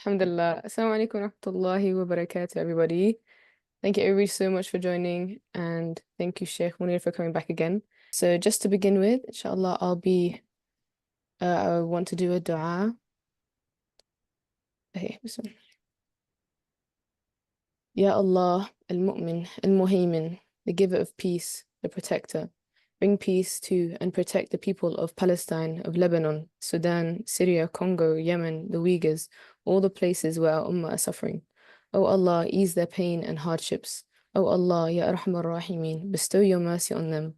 Alhamdulillah. Assalamu alaikum wa rahmatullahi wa barakatuh, everybody. Thank you, everybody, so much for joining. And thank you, Sheikh Munir, for coming back again. So, just to begin with, inshallah, I want to do a dua. Okay, bismillah. Ya Allah, Al-Mu'min, Al-Muhaymin, the giver of peace, the protector. Bring peace to and protect the people of Palestine, of Lebanon, Sudan, Syria, Congo, Yemen, the Uyghurs, all the places where our ummah are suffering. O Allah, ease their pain and hardships. O Allah, Ya Arhamar Rahimeen, bestow your mercy on them.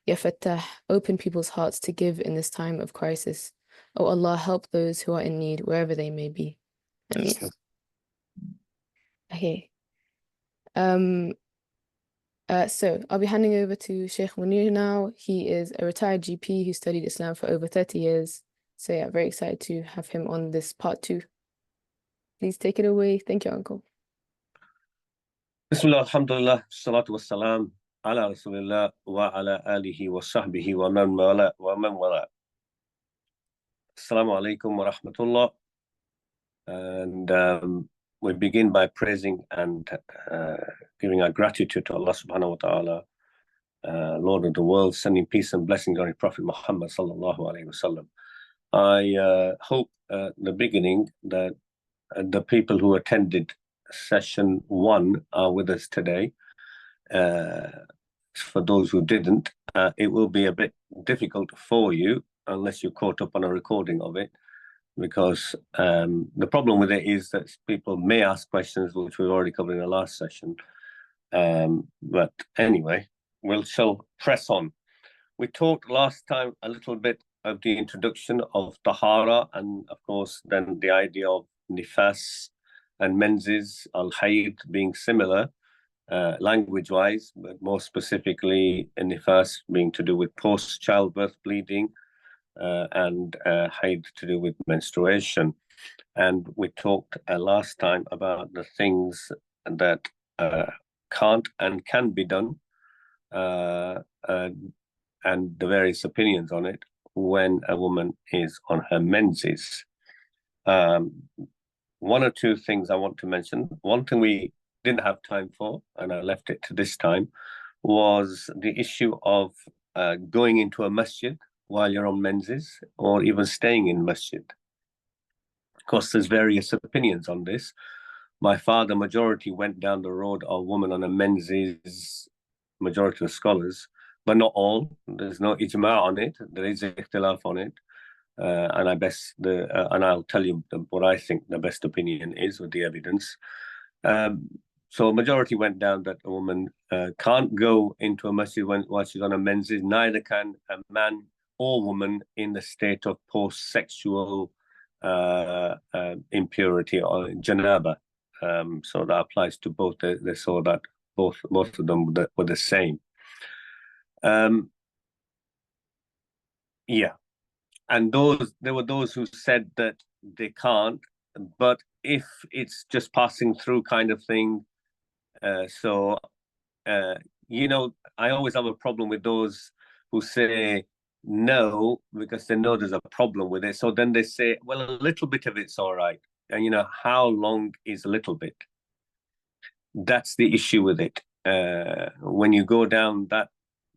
Ya Fattah, open people's hearts to give in this time of crisis. O Allah, help those who are in need wherever they may be. Ameen. Okay. So I'll be handing over to Sheikh Munir now. He is a retired GP who studied Islam for over 30 years. So yeah, very excited to have him on this part 2. Please take it away. Thank you, Uncle. Bismillah, alhamdulillah, salatu wassalam, ala rasulillah, wa ala alihi wa sahbihi wa man wala. Assalamu alaikum wa rahmatullah. And we begin by praising and giving our gratitude to Allah subhanahu wa ta'ala, Lord of the world, sending peace and blessings on His Prophet Muhammad sallallahu alayhi wa sallam. I hope at the beginning that the people who attended session 1 are with us today. For those who didn't, it will be a bit difficult for you unless you caught up on a recording of it, because the problem with it is that people may ask questions which we've already covered in the last session. But anyway, shall press on. We talked last time a little bit of the introduction of Taharah, and of course then the idea of nifas and menses, al-hayd, being similar language-wise, but more specifically nifas being to do with post-childbirth bleeding, and hayd to do with menstruation. And we talked last time about the things that can't and can be done, and the various opinions on it when a woman is on her menses. One or two things I want to mention. One thing we didn't have time for, and I left it to this time, was the issue of going into a masjid while you're on menses, or even staying in masjid. Of course, there's various opinions on this. My father, majority, went down the road of woman on a menses, majority of scholars, but not all. There's no ijma on it. There is ikhtilaf on it. And I'll tell you what I think the best opinion is with the evidence. So majority went down that a woman can't go into a masjid while she's on a menses, neither can a man or woman in the state of post-sexual impurity or janaba. So that applies to both. They saw that both of them were the same. Yeah. And there were those who said that they can't, but if it's just passing through kind of thing, I always have a problem with those who say no, because they know there's a problem with it. So then they say, well, a little bit of it's all right. And how long is a little bit? That's the issue with it. When you go down that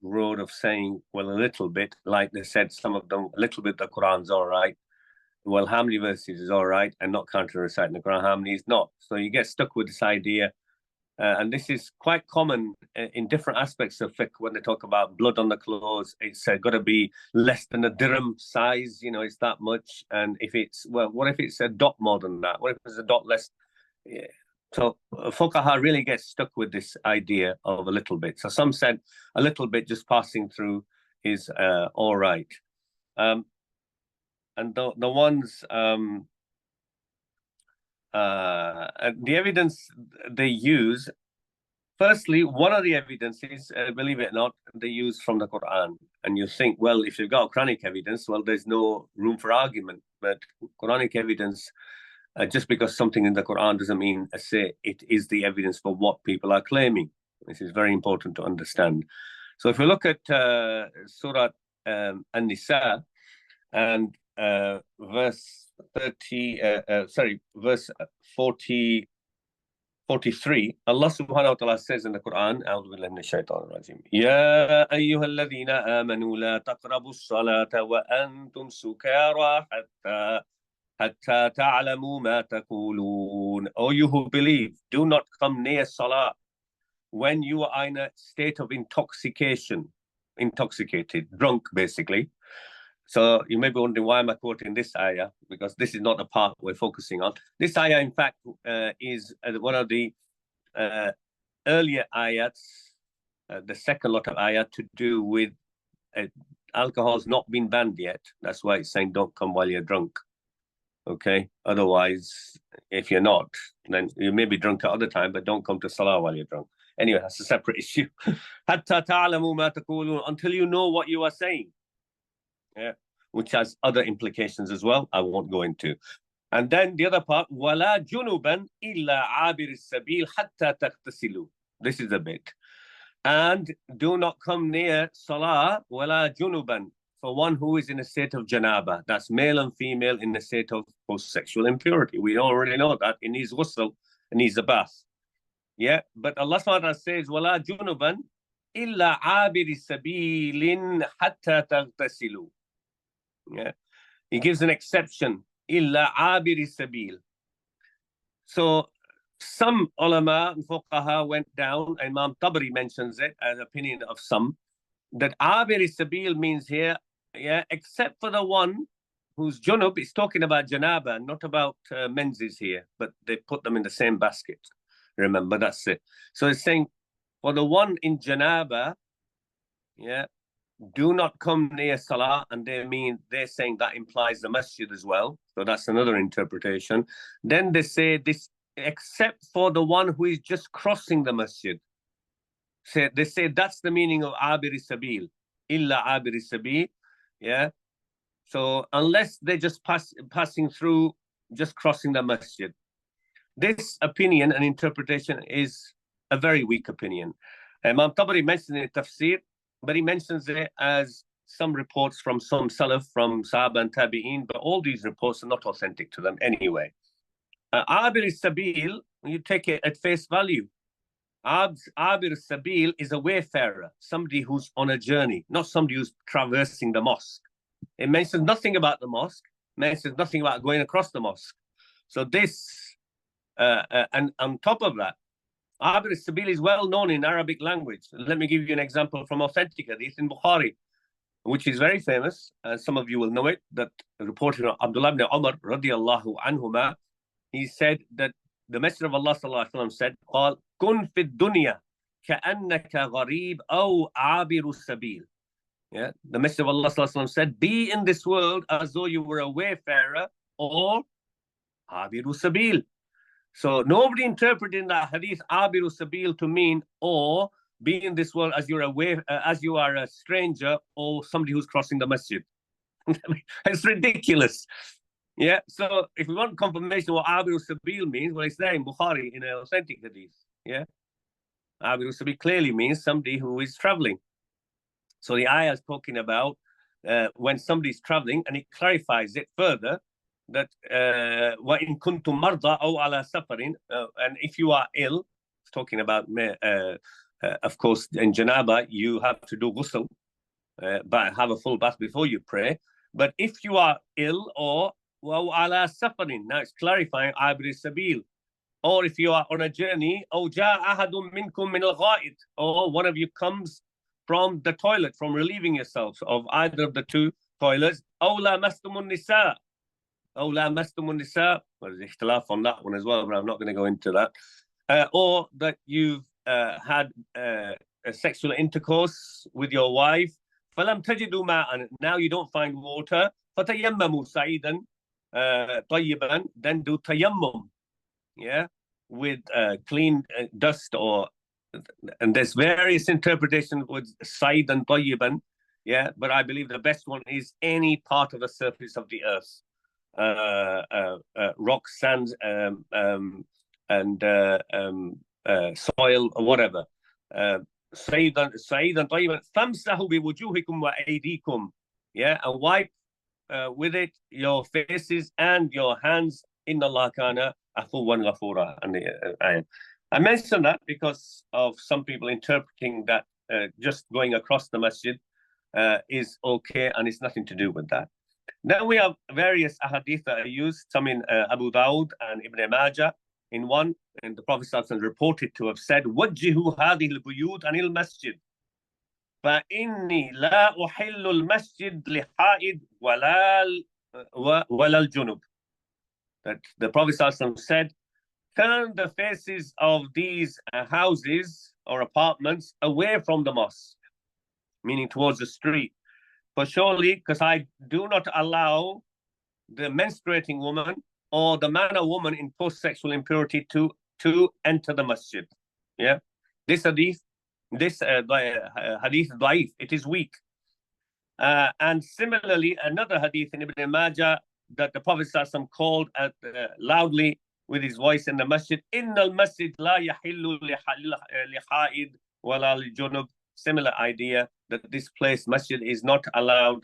road of saying, well, a little bit, like they said, some of them, a little bit, the Quran's all right. Well, how many verses is all right and not counter reciting the Quran? How many is not? So you get stuck with this idea. And this is quite common in different aspects of fiqh when they talk about blood on the clothes. It's got to be less than a dirham size, it's that much. And if it's, well, what if it's a dot more than that? What if it's a dot less? Yeah. So fuqaha really gets stuck with this idea of a little bit. So some said a little bit just passing through is all right. And the ones, the evidence they use, firstly, one of the evidences, believe it or not, they use from the Quran. And you think, well, if you've got Quranic evidence, well, there's no room for argument. But Quranic evidence, just because something in the Quran doesn't mean, say, it is the evidence for what people are claiming. This is very important to understand. So if we look at Surah An-Nisa and verse verse 43, Allah subhanahu wa ta'ala says in the Quran, أعوذ بالله من الشيطان الرجيم يا أيها الذين آمنوا لا تقربوا الصلاة وأنتم سكارى حتى تعلموا ما تقولون. O you who believe, do not come near Salah when you are in a state of intoxication, intoxicated, drunk basically. So you may be wondering, why am I quoting this ayah? Because this is not the part we're focusing on. This ayah, in fact, is one of the earlier ayats, the second lot of ayat to do with alcohol's not been banned yet. That's why it's saying don't come while you're drunk. Okay. Otherwise, if you're not, then you may be drunk at other time, but don't come to Salah while you're drunk. Anyway, that's a separate issue. Until you know what you are saying. Yeah, which has other implications as well. I won't go into. And then the other part, وَلَا جُنُبًا إِلَّا عَابِرِ السَّبِيلِ حَتَّى تَغْتَسِلُوا. This is a bit. And do not come near Salah, وَلَا جُنُبًا, for one who is in a state of janaba. That's male and female in a state of post-sexual impurity. We already know that. It needs ghusl, it needs a bath. Yeah, but Allah SWT says, وَلَا جُنُبًا إِلَّا عَابِرِ السَّبِيلٍ حَتَّى تَغْتَسِلُوا. Yeah, he gives an exception, illa abiri sabil. So some ulama and fuqaha went down, Imam Tabari mentions it as opinion of some, that abiri sabil means here, yeah, except for the one whose junub is talking about janaba, not about menses here, but they put them in the same basket. Remember, that's it. So it's saying for the one in janaba, yeah, do not come near Salah, and they're saying that implies the masjid as well. So that's another interpretation. Then they say this, except for the one who is just crossing the masjid. So they say that's the meaning of abiri sabil, illa abiri sabil. Yeah. So unless they're just passing through, just crossing the masjid. This opinion and interpretation is a very weak opinion. Imam Tabari mentioned in tafsir, but he mentions it as some reports from some Salaf, from Sahaba and Tabi'een, but all these reports are not authentic to them anyway. Abir Sabil, you take it at face value. Abir Sabil is a wayfarer, somebody who's on a journey, not somebody who's traversing the mosque. It mentions nothing about the mosque, mentions nothing about going across the mosque. So this, and on top of that, Abir Sabil is well known in Arabic language. Let me give you an example from authentic hadith in Bukhari, which is very famous. Some of you will know it, that reported of Abdullah ibn Umar radiyallahu anhuma, he said that the Messenger of Allah sallallahu alaihi wasallam said, "Qal kun fi dunya ka'annaka gharib aw abiru sabil." Yeah, the Messenger of Allah sallallahu alaihi wasallam said, "Be in this world as though you were a wayfarer or abiru sabil." So nobody interpreted that hadith abiru sabil to mean or be in this world as you are a stranger or somebody who's crossing the masjid. It's ridiculous. Yeah. So if we want confirmation what abiru sabil means, well, it's there in Bukhari in an authentic hadith. Yeah. Abiru sabil clearly means somebody who is traveling. So the ayah is talking about when somebody's traveling, and it clarifies it further that وَإِن كُنْتُمْ مَرْضَى أَوْ عَلَى سَفَرٍ, and if you are ill, it's talking about, of course, in janaba, you have to do ghusl, but have a full bath before you pray. But if you are ill or وَأَوْ عَلَى سَفَرٍ, now it's clarifying عَبْرِ السَّبِيلِ, or if you are on a journey, أَوْ جَاءَ أَحَدٌ مِّنْكُم مِّنَ الْغَائِطِ, or one of you comes from the toilet, from relieving yourselves of either of the two toilets, أَوْ لَامَسْتُمُ النِّسَاءَ, أَوْ لَامَسْتُمُ النِّسَاءَ, well, there's ikhtilaf on that one as well, but I'm not going to go into that. Or that you've had a sexual intercourse with your wife, فَلَمْ تَجِدُوا مَاءً, now you don't find water, فَتَيَمَّمُوا سَعِيدًا طَيِّبًا, then do tayammum, yeah, with clean dust, or, and there's various interpretations with Said and Tayyiban, yeah, but I believe the best one is any part of the surface of the earth, rock, sand, and soil, or whatever. Said and Tayyiban, famsahu bi wujuhikum wa aydikum, yeah, and wipe with it your faces and your hands. Inna Allah kana afuwan ghafura. And I mention that because of some people interpreting that just going across the masjid is okay, and it's nothing to do with that. Then we have various ahadith that are used, some in Abu Dawud and Ibn Majah. In one, and the Prophet ﷺ reported to have said, وَجِّهُ هَذِهِ الْبُيُوتِ عَنِ الْمَسْجِدِ فَإِنِّي لَا أُحِلُّ الْمَسْجِدِ لِحَائِدٍ وَلَا الْجُنُبِ. That the Prophet ﷺ said, turn the faces of these houses or apartments away from the mosque, meaning towards the street. For surely, because I do not allow the menstruating woman or the man or woman in post-sexual impurity to enter the masjid. Yeah, this hadith hadith daif, it is weak. And similarly, another hadith in Ibn Majah that the Prophet ﷺ called loudly with his voice in the masjid, Inna al-masjid la yahillu lihaid wala li-junub. Similar idea that this place, masjid, is not allowed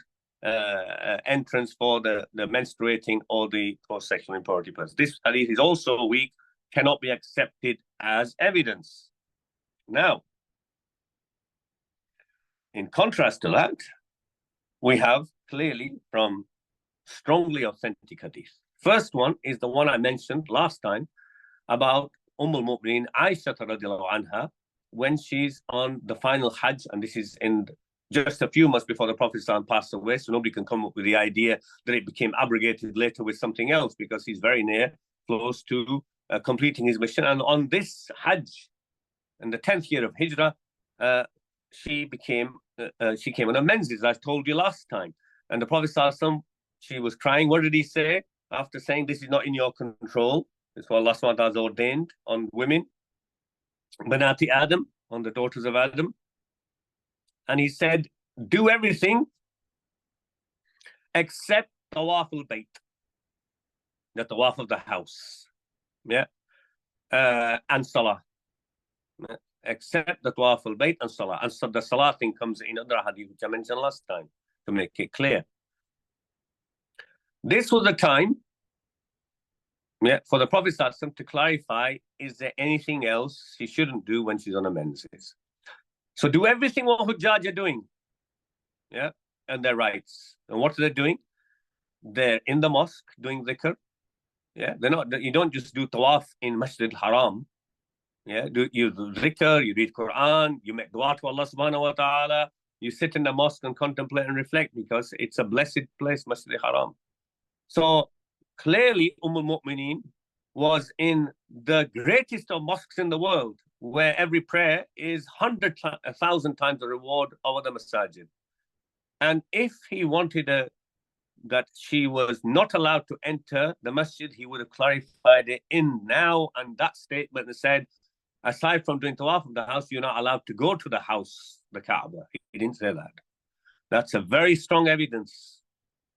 entrance for the menstruating or the post-sexual impurity person. This hadith is also weak, cannot be accepted as evidence. Now, in contrast to that, we have clearly from strongly authentic hadith. First one is the one I mentioned last time about al-Mu'mineen Aisha radiallahu anha, when she's on the final Hajj, and this is in just a few months before the Prophet passed away, so nobody can come up with the idea that it became abrogated later with something else, because he's very near, close to completing his mission. And on this Hajj, in the 10th year of Hijrah, she came on a menses, I told you last time. And the Prophet she was crying. What did he say after saying, this is not in your control? It's what Allah SWT has ordained on women. Banati Adam, on the daughters of Adam. And he said, do everything except tawaf al-bayt, the tawaf of the house, yeah, and salah, except the tawaf al-bayt and salah. And so the salah thing comes in other hadith, which I mentioned last time, to make it clear. This was the time, yeah, for the Prophet to clarify, is there anything else she shouldn't do when she's on a menses? So do everything what Hujjaj are doing, yeah, and their rights. And what are they doing? They're in the mosque doing dhikr, yeah. They're not. You don't just do tawaf in Masjid al-Haram, yeah. You do dhikr, you read Quran, you make dua to Allah subhanahu wa ta'ala, you sit in the mosque and contemplate and reflect, because it's a blessed place, Masjid al-Haram. So clearly, al-Mu'mineen was in the greatest of mosques in the world, where every prayer is 1,000 times the reward over the masajid. And if he wanted that she was not allowed to enter the masjid, he would have clarified it in now and that statement and said, aside from doing tawaf of the house, you're not allowed to go to the house, the Kaaba. He didn't say that. That's a very strong evidence,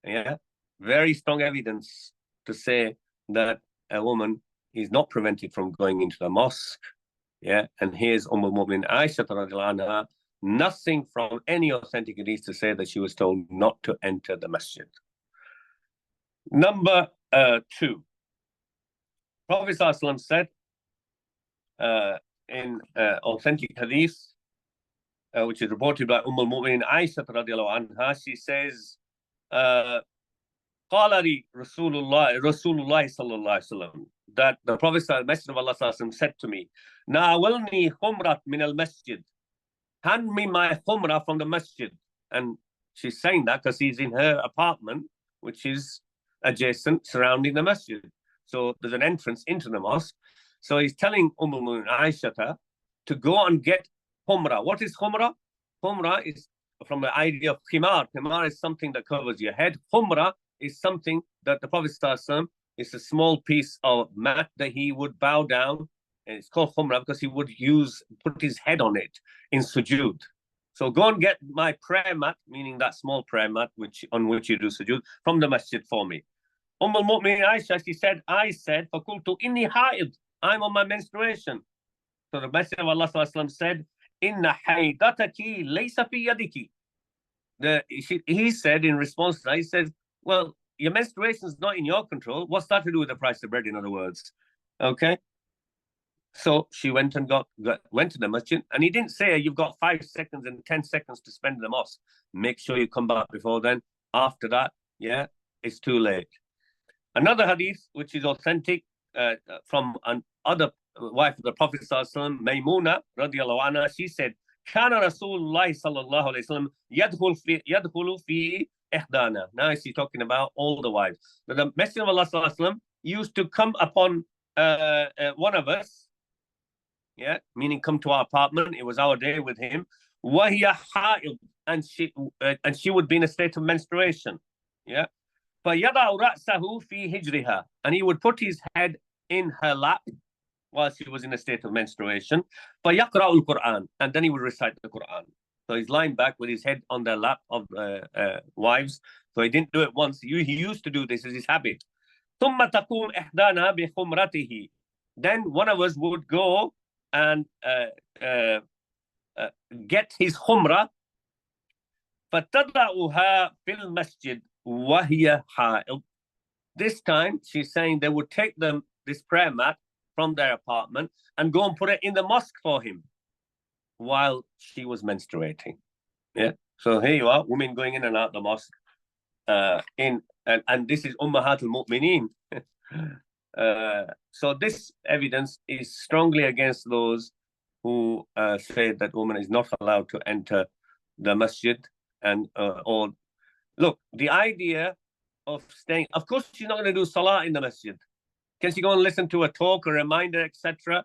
yeah, very strong evidence to say that a woman is not prevented from going into the mosque. Yeah, and here's al-Mu'min Aisha radiallahu anha, nothing from any authentic hadith to say that she was told not to enter the masjid. Number 2, Prophet ﷺ said in authentic hadith, which is reported by al-Mu'min Aisha radiallahu anha, she says, قال لي رسول الله صلى الله عليه وسلم, that the Prophet, Messenger of Allah said to me, Na'awalni khumrat min al-masjid, hand me my khumrah from the masjid. And she's saying that because he's in her apartment, which is adjacent, surrounding the masjid. So there's an entrance into the mosque. So he's telling Aisha to go and get khumrah. What is khumrah? Khumrah is from the idea of khimar. Khimar is something that covers your head. Khumrah is something that the Prophet is a small piece of mat that he would bow down, and it's called khumrah because he would put his head on it in sujood. So go and get my prayer mat, meaning that small prayer mat on which you do sujood, from the masjid for me. al-Mu'min Aisha, she said, I said, فَقُلْتُ إِنِّي حَائِض, I'm on my menstruation. So the Messenger of Allah said, إِنَّ حَيْدَتَكِ لَيْسَ فِي يَدِكِ. He said in response to that, he said, Well, your menstruation is not in your control. What's that to do with the price of bread, in other words? Okay. So she went and went to the masjid, and he didn't say you've got 5 seconds and 10 seconds to spend in the mosque. Make sure you come back before then. After that, yeah, it's too late. Another hadith, which is authentic from another wife of the Prophet ﷺ, Maymuna radiallahu anha, she said, "Kana Rasulullah sallallahu alaihi wasallam yadkhulu fi ihdana." Now she's talking about all the wives. But the Messenger of Allah sallallahu alaihi wasallam used to come upon one of us, yeah, meaning come to our apartment. It was our day with him. وَهِيَ حَائِض, and she would be in a state of menstruation, yeah. فَيَضَعُ رَأْسَهُ فِي هِجْرِهَا, and he would put his head in her lap while she was in a state of menstruation. فَيَقْرَأُ الْقُرْآنِ, and then he would recite the Quran. So he's lying back with his head on the lap of wives. So he didn't do it once. He used to do this as his habit. ثُمَّ تَقُومْ إِحْدَانَا بِخُمْرَتِهِ, then one of us would go and get his khumrah. فَتَضَعُهَا فِي الْمَسْجِدِ وَهِيَ حَائِض. This time, she's saying they would take this prayer mat from their apartment and go and put it in the mosque for him while she was menstruating. Yeah. So here you are, women going in and out the mosque. And this is Ummahat al-Mu'mineen. So this evidence is strongly against those who say that woman is not allowed to enter the masjid or look, the idea of staying, of course she's not going to do salah in the masjid. Can she go and listen to a talk, a reminder, etc.?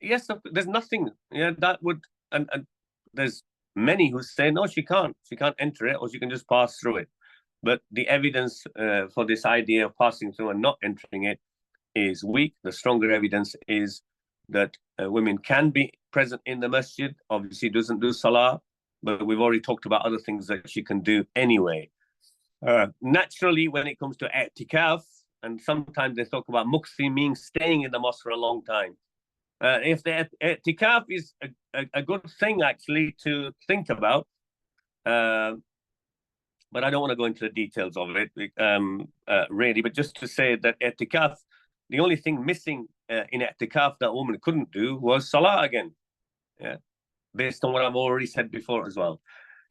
Yes, there's nothing. Yeah, that would, and there's many who say no, she can't enter it, or she can just pass through it. But the evidence for this idea of passing through and not entering it is weak. The stronger evidence is that women can be present in the masjid. Obviously doesn't do salah, but we've already talked about other things that she can do anyway. Naturally, when it comes to i'tikaf, and sometimes they talk about mukthi, meaning staying in the mosque for a long time. If the i'tikaf is a good thing actually to think about, but I don't want to go into the details of it really, but just to say that i'tikaf, the only thing missing in i'tikaf that a woman couldn't do was salah again, yeah, based on what I've already said before as well.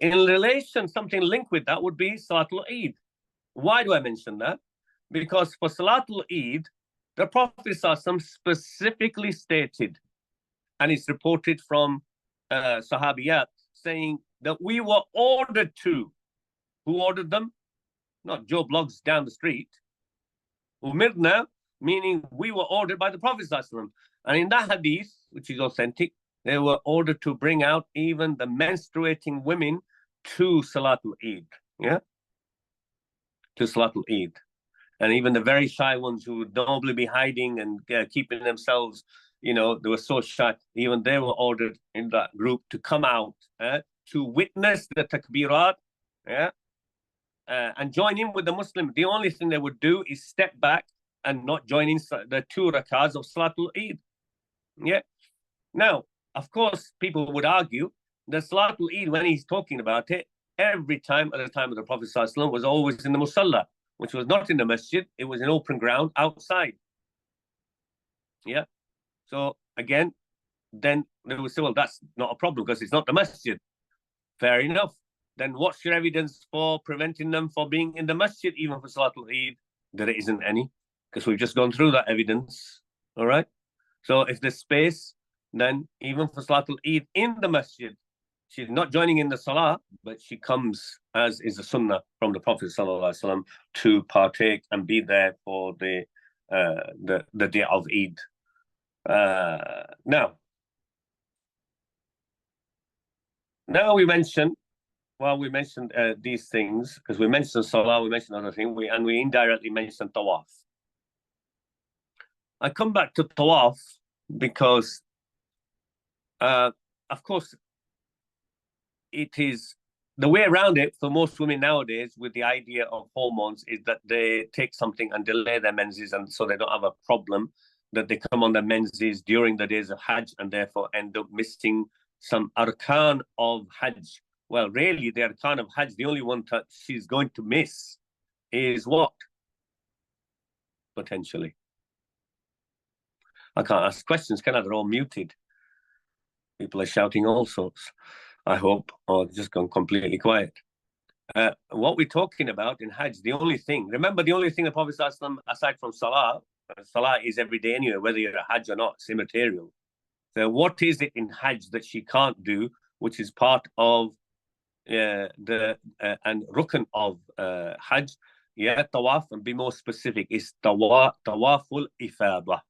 In relation, something linked with that would be Salatul Eid. Why do I mention that? Because for Salatul Eid, the Prophet specifically stated, and it's reported from Sahabiyat, saying that we were ordered to. Who ordered them? Not Joe Bloggs down the street. Umirna, meaning we were ordered by the Prophet. And in that hadith, which is authentic, they were ordered to bring out even the menstruating women to Salatul Eid, yeah? To Salatul Eid. And even the very shy ones who would normally be hiding and keeping themselves, you know, they were so shy, even they were ordered in that group to come out to witness the takbirat, yeah? And join in with the Muslim. The only thing they would do is step back and not join in the 2 rakahs of Salatul Eid, yeah? Now, of course, people would argue that Salatul Eid, when he's talking about it, every time at the time of the Prophet ﷺ was always in the Musalla, which was not in the masjid, it was in open ground outside. Yeah. So again, then they would say, well, that's not a problem because it's not the masjid. Fair enough. Then what's your evidence for preventing them from being in the masjid, even for Salatul Eid? There isn't any, because we've just gone through that evidence. All right. So if there's space, then even for Salatul Eid in the masjid, she's not joining in the salah, but she comes, as is the sunnah from the Prophet ﷺ, to partake and be there for the day of Eid. Now we mentioned, these things, because we mentioned salah, we mentioned other things, and we indirectly mentioned tawaf. I come back to tawaf because, of course, it is the way around it for most women nowadays with the idea of hormones is that they take something and delay their menses, and so they don't have a problem that they come on their menses during the days of Hajj and therefore end up missing some arkan of Hajj. Well, really, the arkan of Hajj, the only one that she's going to miss is what? Potentially. I can't ask questions, can I? They're all muted. People are shouting all sorts, I hope, or just gone completely quiet. What we're talking about in Hajj, the only thing, remember the only thing the Prophet ﷺ, aside from Salah, Salah is every day anyway, whether you're a Hajj or not, it's immaterial. So what is it in Hajj that she can't do, which is part of the and rukn of Hajj? Yeah, tawaf, and be more specific, is tawaful ifadah.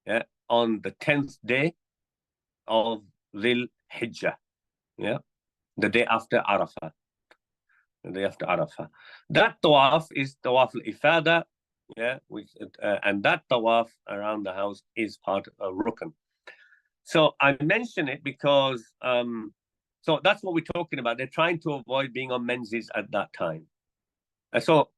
Yeah, on the 10th day of Dhul Hijjah. Yeah, the day after Arafah. The day after Arafah. That tawaf is tawaf al-ifada, yeah, which, and that tawaf around the house is part of rukn. So I mention it because, so that's what we're talking about. They're trying to avoid being on menses at that time. So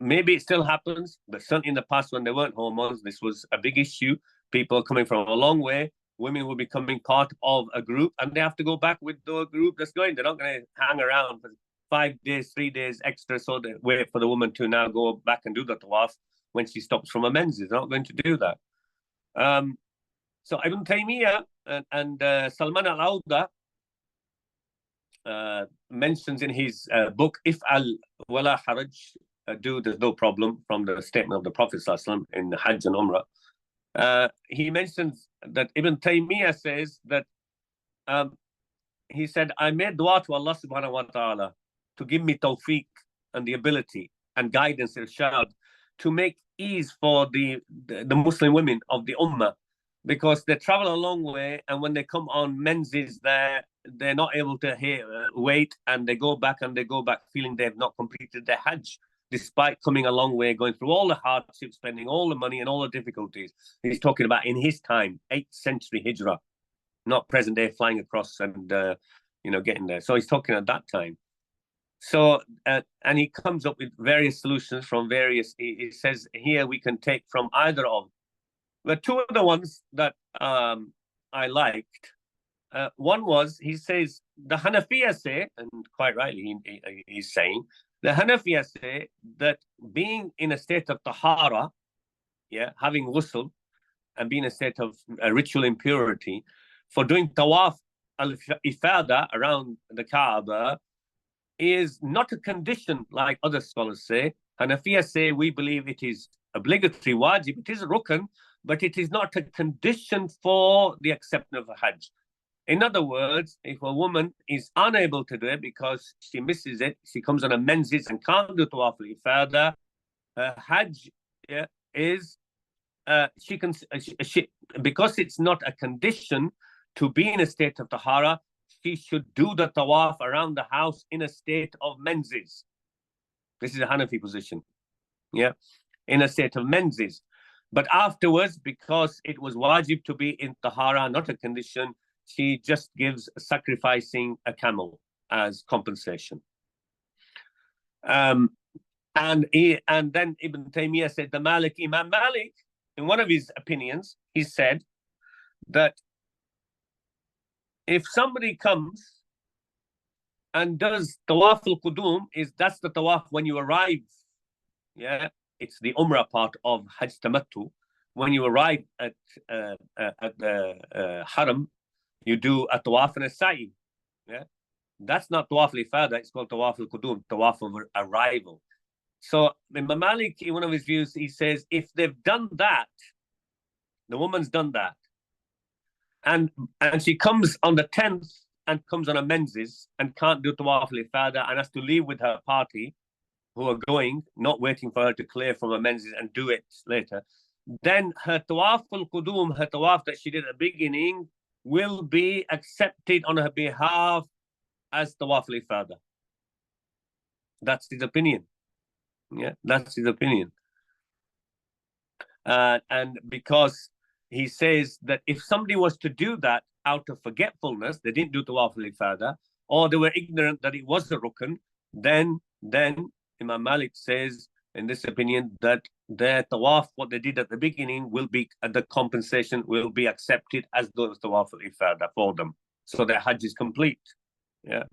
maybe it still happens, but certainly in the past when there weren't hormones, this was a big issue. People coming from a long way, women will be becoming part of a group, and they have to go back with the group that's going. They're not going to hang around for 5 days, 3 days extra, so they wait for the woman to now go back and do the tawaf when she stops from a menses. They're not going to do that. So Ibn Taymiyyah and Salman al-Awda mentions in his book, If'al wala haraj, do, there's no problem, from the statement of the Prophet ﷺ in Hajj and Umrah. He mentions that Ibn Taymiyyah says that he said, I made dua to Allah subhanahu wa ta'ala to give me tawfiq and the ability and guidance, irshad, to make ease for the Muslim women of the Ummah, because they travel a long way, and when they come on menses, they're not able to wait, and they go back feeling they've not completed their Hajj, despite coming a long way, going through all the hardships, spending all the money and all the difficulties. He's talking about in his time, 8th century Hijrah, not present day flying across and getting there. So he's talking at that time. So and he comes up with various solutions from various. He says here we can take from either of. But two of the ones that I liked. One was, he says, the Hanafiya say, and quite rightly he's saying, the Hanafiya say that being in a state of Taharah, yeah, having ghusl, and being in a state of ritual impurity, for doing tawaf al-ifada around the Kaaba is not a condition like other scholars say. Hanafiya say, we believe it is obligatory, wajib, it is a rukn, but it is not a condition for the acceptance of a Hajj. In other words, if a woman is unable to do it because she misses it, she comes on a menses and can't do tawaf al-ifada, Hajj is, because it's not a condition to be in a state of tahara, she should do the tawaf around the house in a state of menses. This is a Hanafi position, yeah, in a state of menses. But afterwards, because it was wajib to be in tahara, not a condition, she just gives sacrificing a camel as compensation. And then Ibn Taymiyyah said, Imam Malik, in one of his opinions, he said that if somebody comes and does tawaf al-qudum, that's the tawaf when you arrive. Yeah, it's the Umrah part of Hajj Tamattu. When you arrive at the Haram, you do a tawaf and a sa'i. Yeah, that's not tawaf al-ifada, it's called tawaf al-qudum, tawaf of arrival. So Imam Malik, in one of his views, he says, if they've done that, the woman's done that, and she comes on the 10th and comes on a menses and can't do tawaf al-ifada and has to leave with her party who are going, not waiting for her to clear from a menses and do it later, then her tawaf al-qudum, her tawaf that she did at the beginning, will be accepted on her behalf as tawaf al-ifada. That's his opinion. Yeah, that's his opinion. And because he says that if somebody was to do that out of forgetfulness, they didn't do tawaf al-ifada, or they were ignorant that it was a rukn, then Imam Malik says, in this opinion, that their tawaf, what they did at the beginning, will be, the compensation will be accepted as those tawaf al-ifada for them. So their Hajj is complete. Yeah.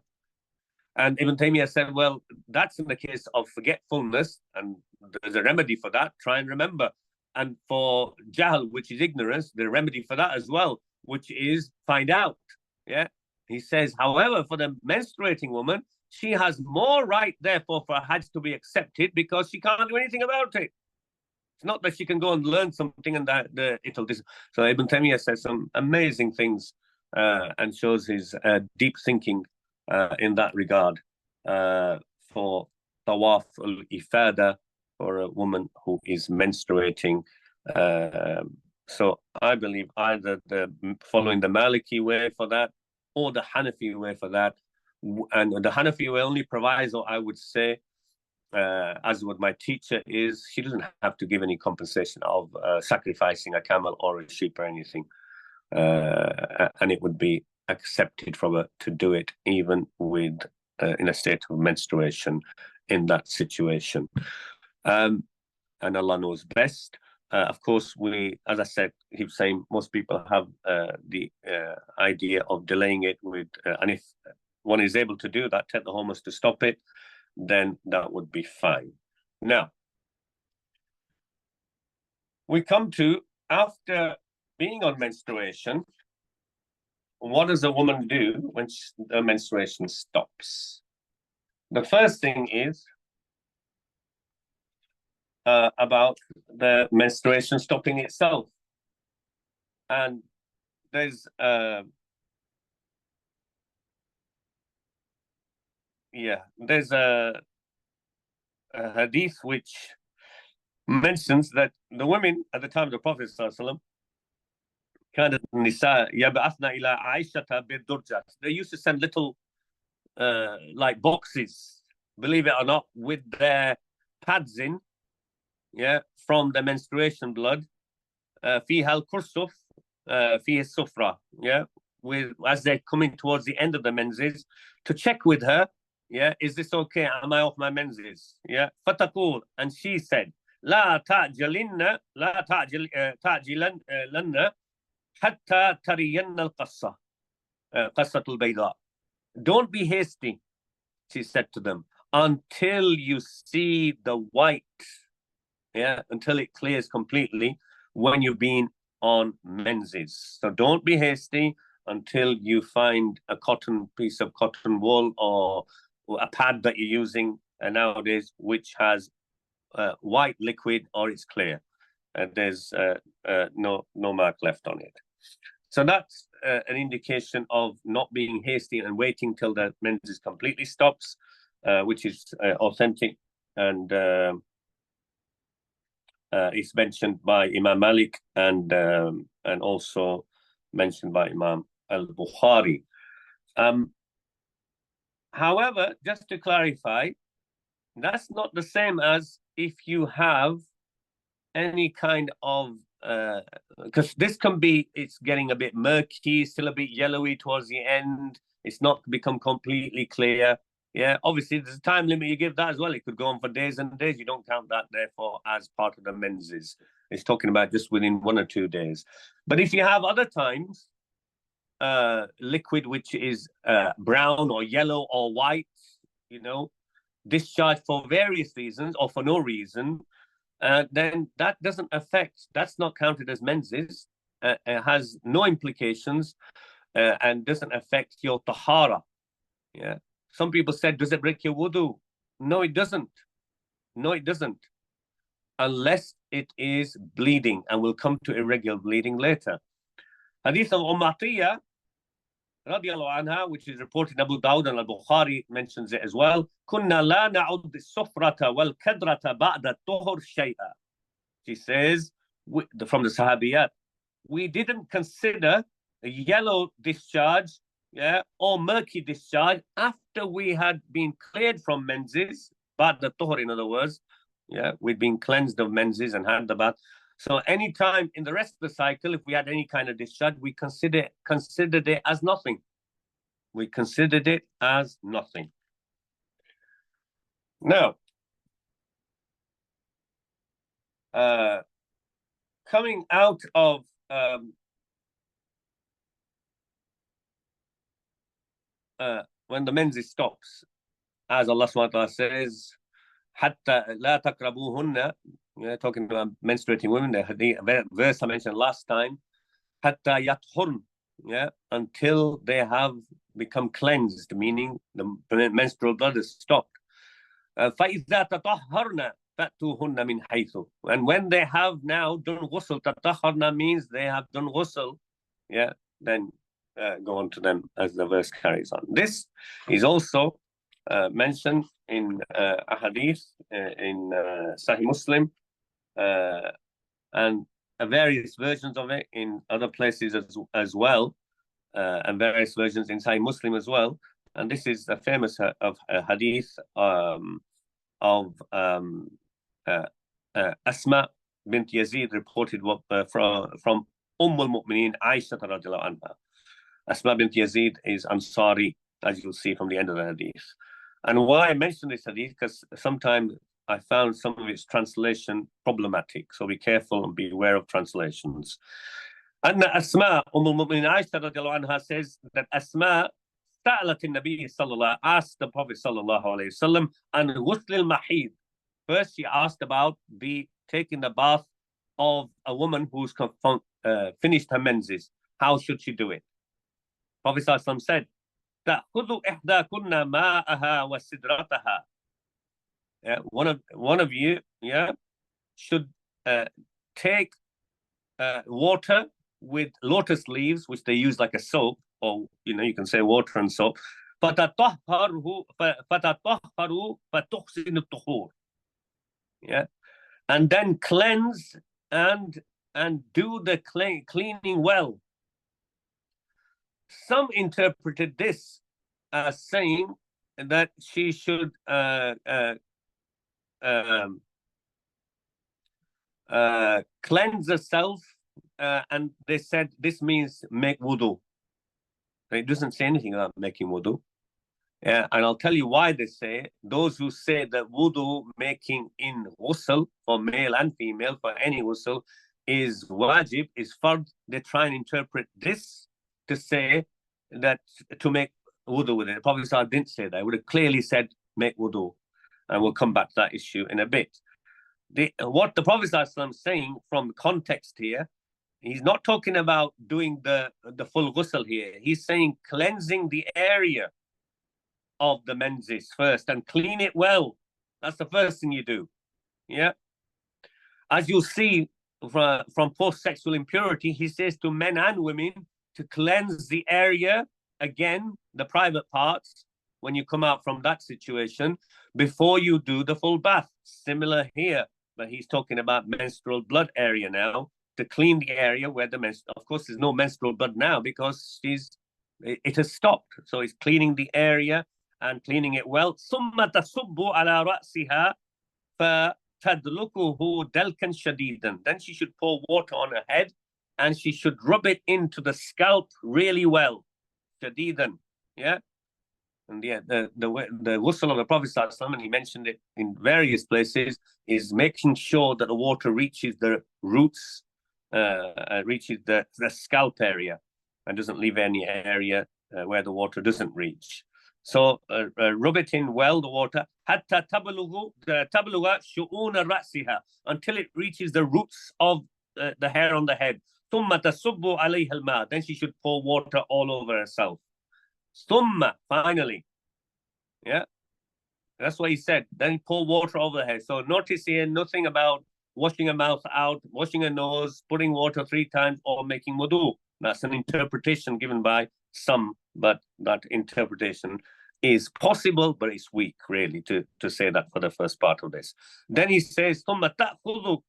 And Ibn Taymiyyah said, well, that's in the case of forgetfulness, and there's a remedy for that. Try and remember. And for jahl, which is ignorance, the remedy for that as well, which is find out. Yeah. He says, however, for the menstruating woman, she has more right, therefore, for Hajj to be accepted because she can't do anything about it. It's not that she can go and learn something and that it'll. So Ibn Taymiyyah says some amazing things and shows his deep thinking in that regard for tawaf al-ifada for a woman who is menstruating. So I believe either following the Maliki way for that or the Hanafi way for that. And the Hanafi way only proviso, I would say, as what my teacher is, she doesn't have to give any compensation of sacrificing a camel or a sheep or anything. And it would be accepted from her to do it even with in a state of menstruation in that situation. And Allah knows best. Of course, as I said, he was saying most people have the idea of delaying it with, and if one is able to do that, take the hormones to stop it, then that would be fine. Now, we come to, after being on menstruation, what does a woman do when the menstruation stops? The first thing is about the menstruation stopping itself. And there's there's a hadith which mentions that the women at the time of the Prophet ﷺ, كانت النساء يبعثن إلى عائشة بالدرجات. They used to send little like boxes, believe it or not, with their pads in, from the menstruation blood, فيها الكرسف, فيه السفرة, with as they're coming towards the end of the menses, to check with her, is this okay? Am I off my menses? فتقول, and she said, لا تعجلن تعجلن حتى ترين القصة قصة البيضاء. Don't be hasty, she said to them, until you see the white, until it clears completely when you've been on menses. So don't be hasty until you find a piece of cotton wool or a pad that you're using nowadays which has white liquid or it's clear and there's no mark left on it. So that's an indication of not being hasty and waiting till the menses completely stops, which is authentic, and it's mentioned by Imam Malik and also mentioned by Imam al-Bukhari. However, just to clarify, that's not the same as if you have any kind of, because this can be, it's getting a bit murky, still a bit yellowy towards the end. It's not become completely clear. Obviously there's a time limit you give that as well. It could go on for days and days. You don't count that therefore as part of the menses. It's talking about just within 1 or 2 days. But if you have other times, liquid which is brown or yellow or white, discharged for various reasons or for no reason, then that doesn't affect, that's not counted as menses. It has no implications and doesn't affect your Taharah. Some people said, does it break your wudu? No, it doesn't. No, it doesn't. Unless it is bleeding, and we'll come to irregular bleeding later. Hadith of Atiyah radiallahu anha, which is reported in Abu Dawud and al-Bukhari mentions it as well. Kunna la na'ud as-sufrata wal kadrata ba'da tuhur shay'a. She says, from the Sahabiyat, we didn't consider a yellow discharge, or murky discharge after we had been cleared from menses, ba'da tuhur, in other words, we'd been cleansed of menses and had the bath. So any time in the rest of the cycle, if we had any kind of discharge, we considered it as nothing. We considered it as nothing. Now, coming out of when the menses stops, as Allah subhanahu wa ta'ala says, حَتَّى لَا تَقْرَبُوهُنَّ, talking about menstruating women, the verse I mentioned last time, حَتَّى يَطْهُرْنَ, until they have become cleansed, meaning the menstrual blood is stopped. فَإِذَا تَطَهَّرْنَ فَأْتُوهُنَّ مِنْ حَيْثُ, and when they have now done ghusl, تَطَهَّرْنَ means they have done ghusl, then go on to them, as the verse carries on. This is also mentioned in a hadith in Sahih Muslim, and various versions of it in other places as well, and various versions in Sahih Muslim as well. And this is a famous hadith of Asma bint Yazid, reported from al-Mu'mineen Aisha radiallahu anha. Asma bint Yazid is Ansari, as you'll see from the end of the hadith. And why I mention this hadith, because sometimes I found some of its translation problematic. So be careful and be aware of translations. And Asma, al-Mu'mineen Aisha radiallahu anha, says that Asma sa'alat an-Nabi sallallahu, asked the Prophet sallallahu alayhi wasallam, an ghusl al-mahid. First, she asked about taking the bath of a woman who's finished her menses. How should she do it? Prophet sallallahu alayhi wasallam said, تأخذ إحداكن ماءها وسدرتها. One of you, should take water with lotus leaves, which they use like a soap, or you can say water and soap. فتطهروا فتحسن الطهور. And then cleanse and do the cleaning well. Some interpreted this as saying that she should cleanse herself, and they said this means make wudu. It doesn't say anything about making wudu. And I'll tell you why they say. Those who say that wudu making in ghusl for male and female, for any ghusl, is wajib, is fard, they try and interpret this to say that to make wudu with it. The Prophet didn't say that. He would have clearly said make wudu. And we'll come back to that issue in a bit. What the Prophet is saying from context here, he's not talking about doing the full ghusl here. He's saying cleansing the area of the menses first and clean it well. That's the first thing you do. As you'll see from post-sexual impurity, he says to men and women to cleanse the area, again, the private parts, when you come out from that situation, before you do the full bath. Similar here, but he's talking about menstrual blood area now, to clean the area where of course, there's no menstrual blood now because it has stopped. So he's cleaning the area and cleaning it well. ثم تصب على رأسها فتدلكه دلكا شديدا. Then she should pour water on her head and she should rub it into the scalp really well. شديدا. And the ghusl of the Prophet ﷺ, and he mentioned it in various places, is making sure that the water reaches the roots, reaches the scalp area, and doesn't leave any area where the water doesn't reach. So rub it in well, the water, حتى تبلغ شؤون رأسها, until it reaches the roots of the hair on the head. ثم تصب عليها الماء. Then she should pour water all over herself. Thumma, finally. That's what he said. Then pour water over the head. So notice here nothing about washing her mouth out, washing her nose, putting water 3 times, or making wudu. That's an interpretation given by some, but that interpretation is possible, but it's weak, really, to say that for the first part of this. Then he says, ثم تأخذ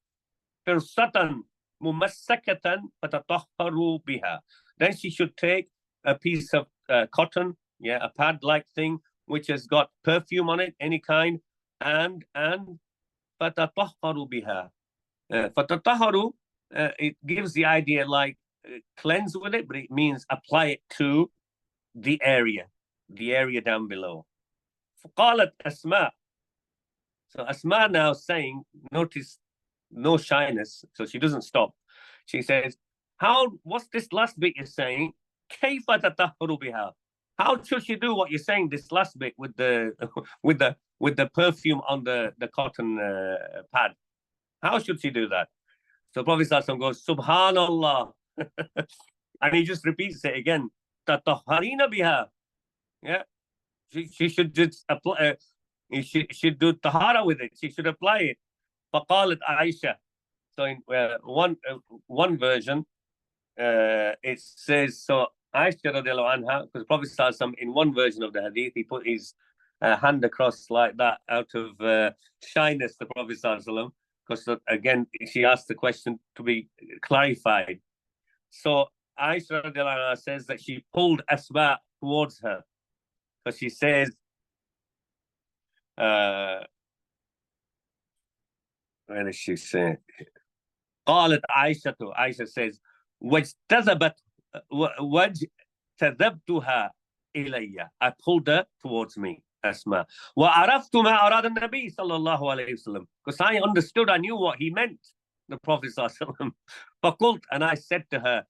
فرصة ممسكة فتطهر بها. Then she should take a piece of cotton, a pad-like thing, which has got perfume on it, any kind, and فَتَطَهَّرُ بِهَا. فَتَطَهَّرُ, it gives the idea like cleanse with it, but it means apply it to the area down below. فَقَالَتْ أَسْمَاء. So Asma now saying, notice, no shyness, so she doesn't stop. She says, what's this last bit you're saying? كَيْفَ تَطَهَّرُ بِهَا? How should she do what you're saying, this last bit with the with the perfume on the cotton pad? How should she do that? So Prophet ﷺ goes, Subhanallah. And he just repeats it again. Tatahharina biha. Yeah. She should just apply, she should do tahara with it. She should apply it. فقالت Aisha. So in one version, it says, so Aisha radiallahu anha, because Prophet ﷺ, in one version of the hadith, he put his hand across like that out of shyness to Prophet ﷺ, because again, she asked the question to be clarified. So Aisha radiallahu anha says that she pulled Asma towards her, because she says, where does she say? قالت عائشة, Aisha says, واجتذبتها إلي. I pulled her towards me, Asma. وعرفت ما أراد النبي صلى الله عليه وسلم, because I understood, I knew what he meant, the Prophet صلى الله عليه وسلم. فقلت, and I said to her,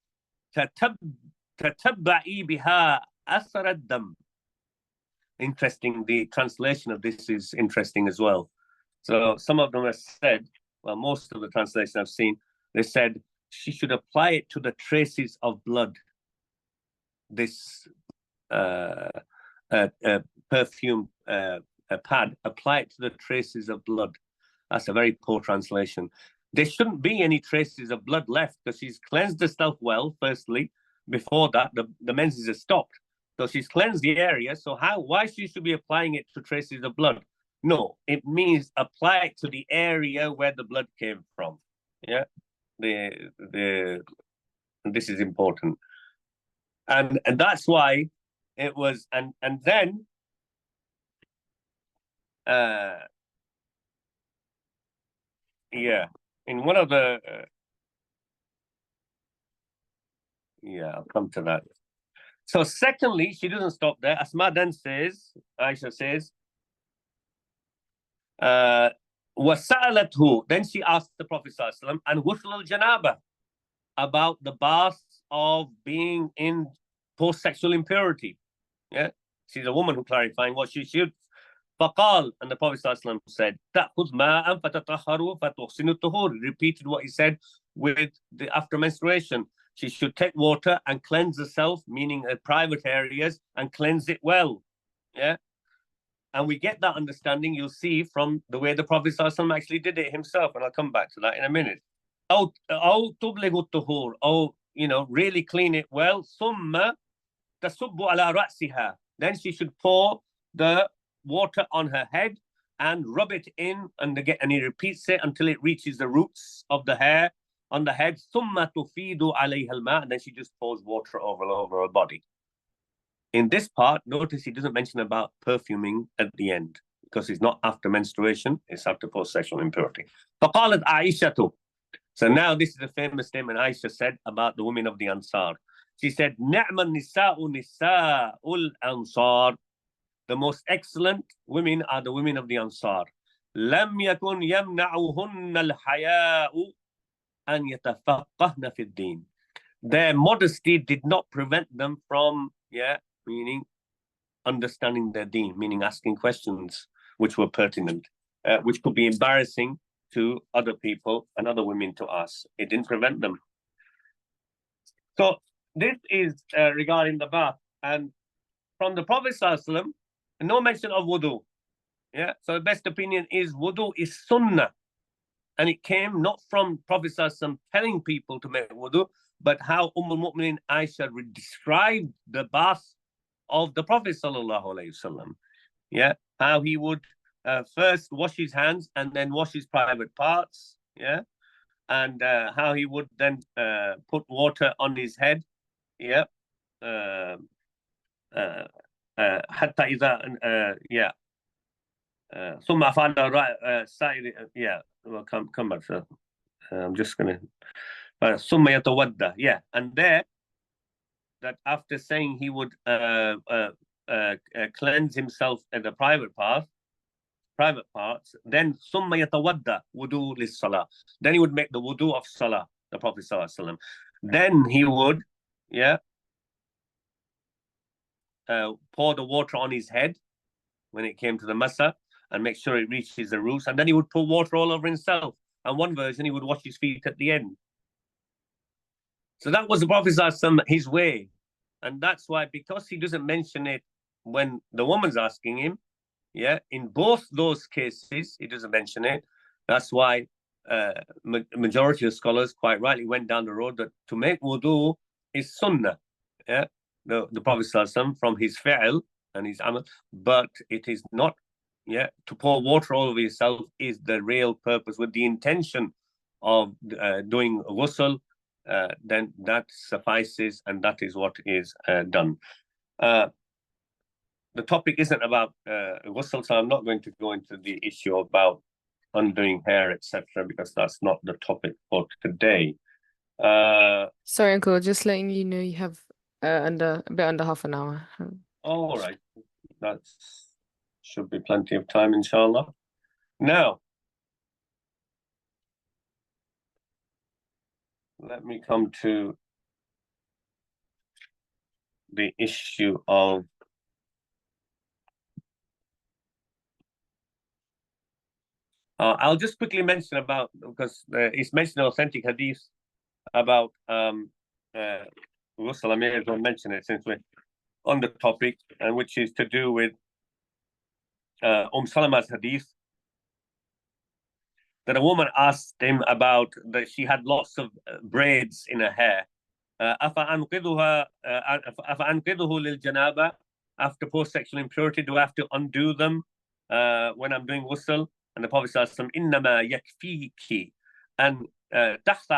تتبعي بها أثر الدم. Interesting, the translation of this is interesting as well. So some of them have said, well, most of the translation I've seen, they said she should apply it to the traces of blood. This perfume pad, apply it to the traces of blood. That's a very poor translation. There shouldn't be any traces of blood left, because she's cleansed herself well, firstly. Before that, the menses are stopped. So she's cleansed the area. So why she should be applying it to traces of blood? No, it means apply it to the area where the blood came from. Yeah, this is important, and that's why it was. And then yeah, in one of the I'll come to that. So secondly, she doesn't stop there. Asma then says, Aisha says, وَسَأَلَتْهُ, then she asked the Prophet ﷺ, and ghusl al-janaba, about the bath of being in post-sexual impurity. Yeah, she's a woman who clarifying what she should. فقال, and the Prophet ﷺ said, تأخذ ماء فتطهر فتحسن الطهور, repeated what he said with the after menstruation. She should take water and cleanse herself, meaning her private areas, and cleanse it well. Yeah. And we get that understanding, you'll see, from the way the Prophet ﷺ actually did it himself. And I'll come back to that in a minute. Oh, تبلغ الطهور, oh, really clean it well. ثم تصب على رأسها, then she should pour the water on her head and rub it in, and he repeats it until it reaches the roots of the hair on the head. ثم تفيض عليها الماء, and then she just pours water over her body. In this part, notice he doesn't mention about perfuming at the end, because it's not after menstruation, it's after post-sexual impurity. فقالت عائشة, so now this is a famous statement Aisha said about the women of the Ansar. She said, نعم النساء نساء الأنصار, the most excellent women are the women of the Ansar. لم يكن يمنعهن الحياء أن يتفقهن في الدين. Their modesty did not prevent them from, meaning understanding their deen, meaning asking questions which were pertinent, which could be embarrassing to other people and other women to ask. It didn't prevent them. So this is regarding the bath. And from the Prophet ﷺ, no mention of wudu. Yeah, so the best opinion is wudu is sunnah. And it came not from Prophet ﷺ telling people to make wudu, but how al-Mu'minin Aisha described the bath of the Prophet ﷺ. Yeah, how he would first wash his hands and then wash his private parts. Yeah, and how he would then put water on his head. Yeah, حتى إذا ثم أفعل سائر. Yeah, we'll come back. So I'm just gonna ثم يتودى. Yeah, and there, that after saying he would cleanse himself in the private parts, then ثم يتودى wudu للصلاة. Then he would make the wudu of Salah, the Prophet ﷺ. Then he would, pour the water on his head when it came to the masa and make sure it reaches the roots. And then he would pour water all over himself. And one version, he would wash his feet at the end. So that was the Prophet his way. And that's why, because he doesn't mention it when the woman's asking him, yeah, in both those cases, he doesn't mention it. That's why majority of scholars quite rightly went down the road that to make wudu is sunnah. Yeah, the Prophet from his fi'l and his amal, but it is not. Yeah, to pour water all over yourself is the real purpose with the intention of doing ghusl. Then that suffices, and that is what is done. The topic isn't about ghusl, so I'm not going to go into the issue about undoing hair, etc., because that's not the topic for today. Sorry, Uncle, just letting you know you have a bit under half an hour. All right, that should be plenty of time, inshallah. Now, let me come to the issue of I'll just quickly mention about, because it's mentioned in authentic hadith about ghusl. I may as well mention it since we're on the topic, and which is to do with Salama's hadith, that a woman asked him about that she had lots of braids in her hair. أفأنقذه للجنابة, after post-sexual impurity, do I have to undo them when I'm doing ghusl? And the Prophet says, إنما يكفيك أن تحثى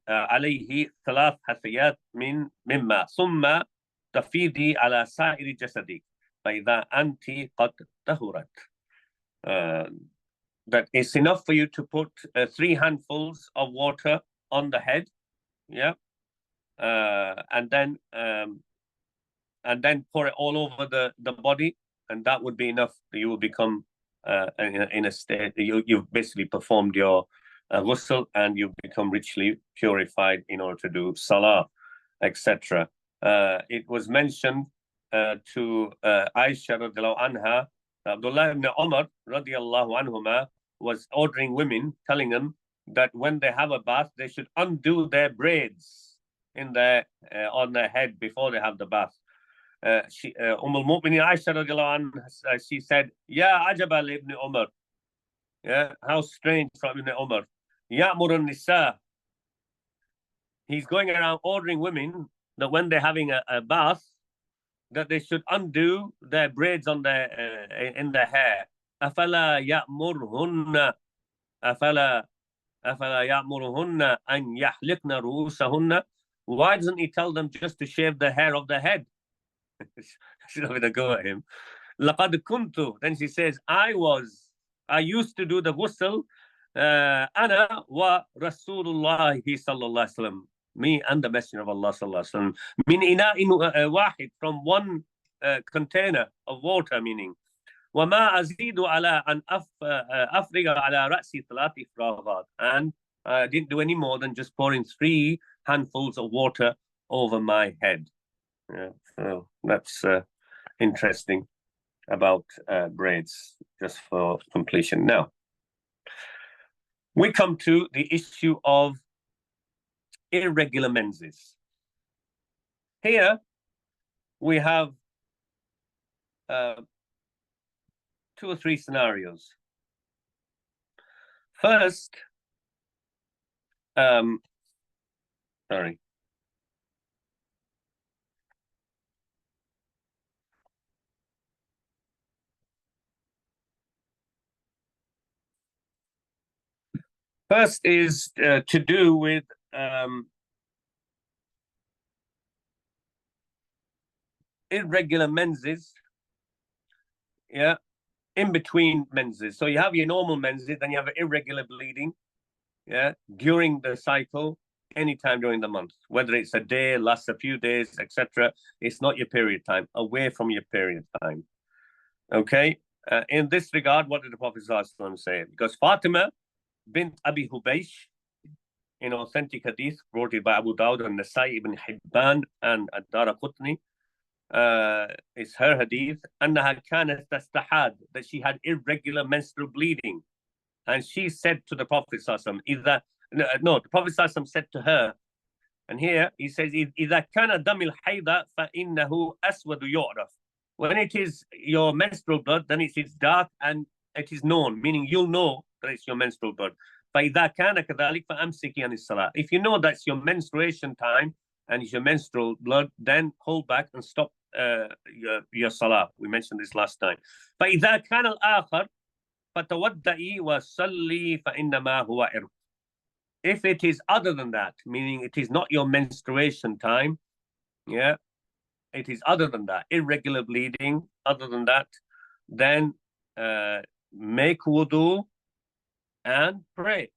عليه ثلاث حثيات مما ثم تفيضي على سائر جسدك فإذا أنت قد طهرت. That it's enough for you to put 3 handfuls of water on the head, yeah, and then pour it all over the body, and that would be enough. You will become in a state, you've basically performed your ghusl, and you become richly purified in order to do salah, etc. It was mentioned to Aisha radiallahu anha, Abdullah ibn Umar radiallahu anhuma was ordering women, telling them that when they have a bath, they should undo their braids in their on their head before they have the bath. Al-Mu'minin Aisha radiallahu anha, she said, Ya ajaba ibn Umar, yeah, how strange from Ibn Umar. Ya'mur an-nisa, he's going around ordering women that when they're having a bath, that they should undo their braids on their in their hair. أفلا يأمرهن أن يحلقن رؤوسهن. Why doesn't he tell them just to shave the hair of their head? She's having a go at him. لقد كنت. Then she says, I used to do the ghusl. أنا ورسول الله صلى الله عليه وسلم. Me and the Messenger of Allah صلى الله عليه وسلم. من إناء واحد, from one container of water, meaning. وما أزيد على أن أفرغ على رأسي 3 إفراغات. And I didn't do any more than just pouring 3 handfuls of water over my head. Yeah, so that's interesting about braids, just for completion. Now, we come to the issue of irregular menses. Here we have 2 or 3 scenarios. First, First is to do with irregular menses, yeah, in between menses. So you have your normal menses, then you have irregular bleeding, yeah, during the cycle, anytime during the month, whether it's a day, lasts a few days, etc. It's not your period time, away from your period time. Okay. In this regard, what did the Prophet say? Because Fatima bint Abi Hubaysh, in authentic hadith brought by Abu Dawud and Nasai ibn Hibban and Ad-Daraqutni, it's her hadith, أنها كانت تستحاد, that she had irregular menstrual bleeding. And she said to the Prophet ﷺ, the Prophet ﷺ said to her, and here he says, إذا كان دم الحيض فإنه أسود يعرف. When it is your menstrual blood, then it is dark and it is known, meaning you'll know that it's your menstrual blood. فإذا كان كذلك فأمسكي عن الصلاة. If you know that's your menstruation time and it's your menstrual blood, then hold back and stop your salah. We mentioned this last time. فإذا كان الآخر فتودعي وصلي فإنما هو عرق. If it is other than that, meaning it is not your menstruation time, yeah, it is other than that, irregular bleeding, other than that, then make wudu and pray.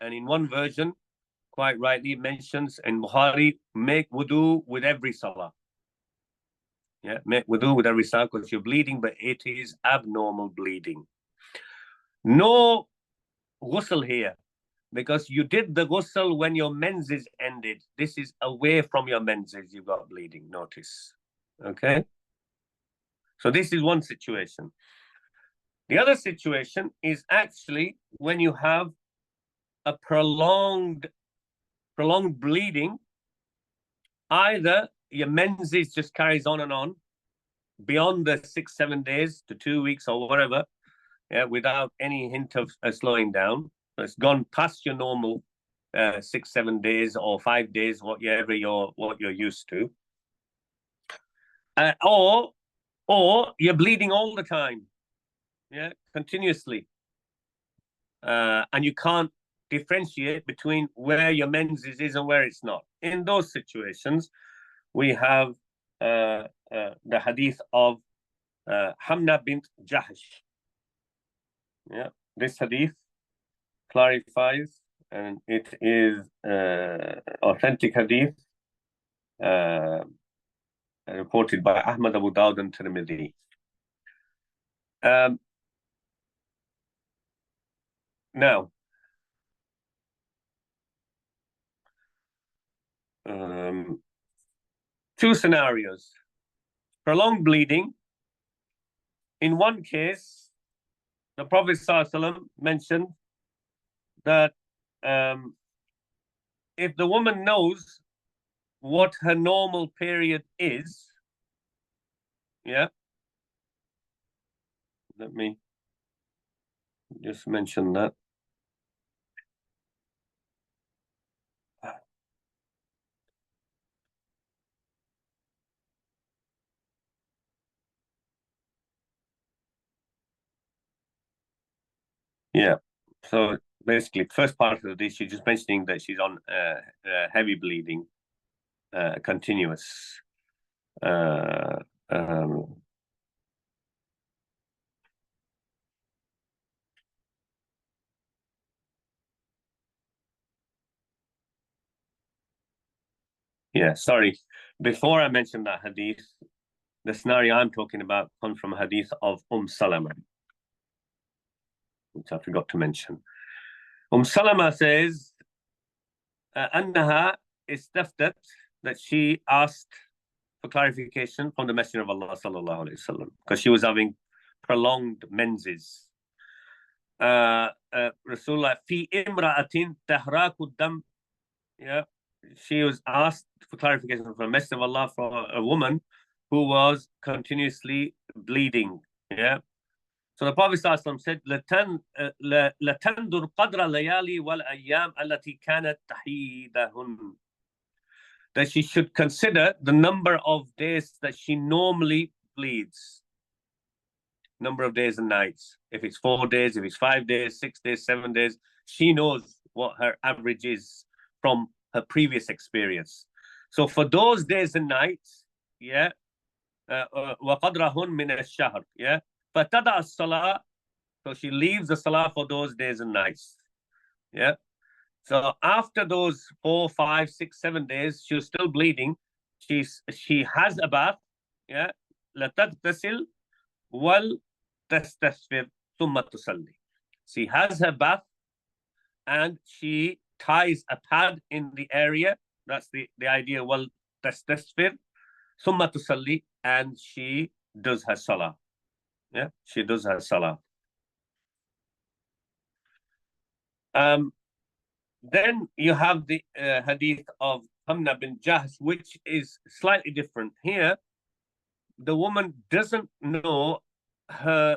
And in one version, quite rightly mentions in Bukhari, make wudu with every salah. Yeah, make wudu with every salah because you're bleeding, but it is abnormal bleeding. No ghusl here, because you did the ghusl when your menses ended. This is away from your menses, you've got bleeding, notice. Okay? So this is one situation. The other situation is actually when you have a prolonged bleeding, either your menses just carries on and on beyond the 6-7 days to 2 weeks or whatever, yeah, without any hint of slowing down. So it's gone past your normal 6-7 days or 5 days, whatever what you're used to, or you're bleeding all the time, yeah, continuously, and you can't differentiate between where your menses is and where it's not. In those situations, we have the hadith of Hamna bint Jahsh. Yeah, this hadith clarifies, and it is authentic hadith reported by Ahmad, Abu Dawud, and Tirmidhi. Now, two scenarios. Prolonged bleeding. In one case, the Prophet ﷺ mentioned that if the woman knows what her normal period is, yeah, let me just mention that. Yeah, so basically, first part of this, she's just mentioning that she's on heavy bleeding, continuous. Yeah, sorry. Before I mentioned that hadith, the scenario I'm talking about comes from a hadith of Salama, which I forgot to mention. Salama says, أنها استفتت, that she asked for clarification from the Messenger of Allah sallallahu alaihi wasallam, because she was having prolonged menses. Rasulullah fi imra'atin tahraku dam, yeah, she was asked for clarification from the Messenger of Allah for a woman who was continuously bleeding. Yeah. So the Prophet ﷺ said, لَتَنْدُرْ قَدْرَ اللَّيَالِي وَالْأَيَّامِ الَّتِي كَانَتْ تَحِيدَهُنْ, that she should consider the number of days that she normally bleeds. Number of days and nights. If it's 4 days, if it's 5 days, 6 days, 7 days, she knows what her average is from her previous experience. So for those days and nights, yeah, وَقَدْرَهُنْ مِنَ الشَّهْرِ, yeah, فَتَدَعَ الصَّلَاةِ, so she leaves the salah for those days and nights. Yeah. So after those 4, 5, 6, 7 days, she was still bleeding. She has a bath. Yeah. لَتَغْتَسِلْ وَلْتَسْتَغْفِرْ ثُمَّ تُصَلِّ. She has her bath and she ties a pad in the area. That's the idea. وَلْتَسْتَغْفِرْ ثُمَّ تُصَلِّ, and she does her salah. Yeah, she does her salah. Then you have the hadith of Hamna bin Jahsh, which is slightly different. Here, the woman doesn't know her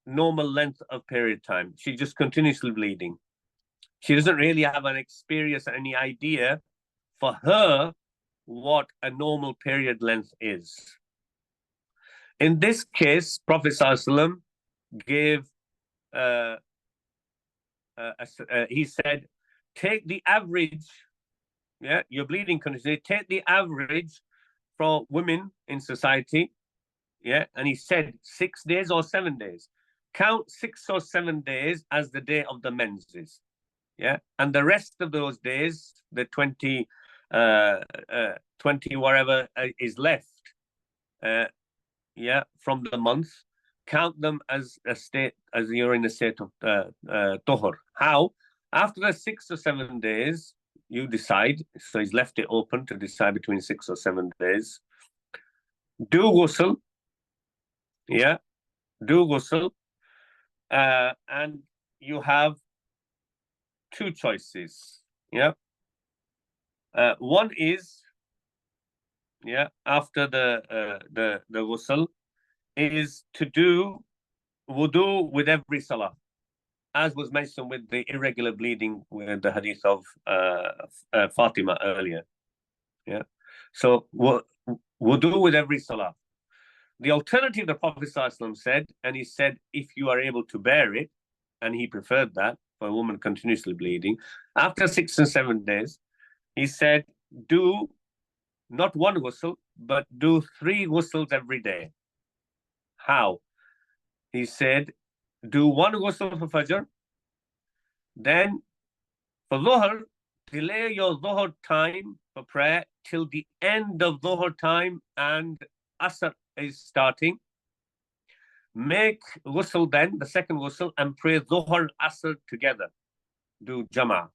normal length of period time. She's just continuously bleeding. She doesn't really have an experience, any idea for her what a normal period length is. In this case, Prophet ﷺ gave, he said, take the average, yeah, you're bleeding continuously, take the average for women in society, yeah, and he said 6 days or 7 days. Count 6 or 7 days as the day of the menses, yeah, and the rest of those days, the 20 whatever is left, yeah, from the month, count them as a state, as you're in a state of Tahur. How? After the 6 or 7 days, you decide. So he's left it open to decide between 6 or 7 days. Do ghusl, yeah, do ghusl, and you have two choices, yeah. One is, yeah, after the ghusl, is to do wudu with every salah, as was mentioned with the irregular bleeding with the hadith of Fatima earlier. Yeah, so wudu with every salah. The alternative the Prophet ﷺ said, and he said, if you are able to bear it, and he preferred that for a woman continuously bleeding, after 6 and 7 days, he said, do not one ghusl, but do 3 ghusls every day. How? He said, do 1 ghusl for Fajr, then for Dhuhr, delay your Dhuhr time for prayer till the end of Dhuhr time and Asr is starting. Make ghusl then, the second ghusl, and pray Dhuhr Asr together. Do Jama'ah.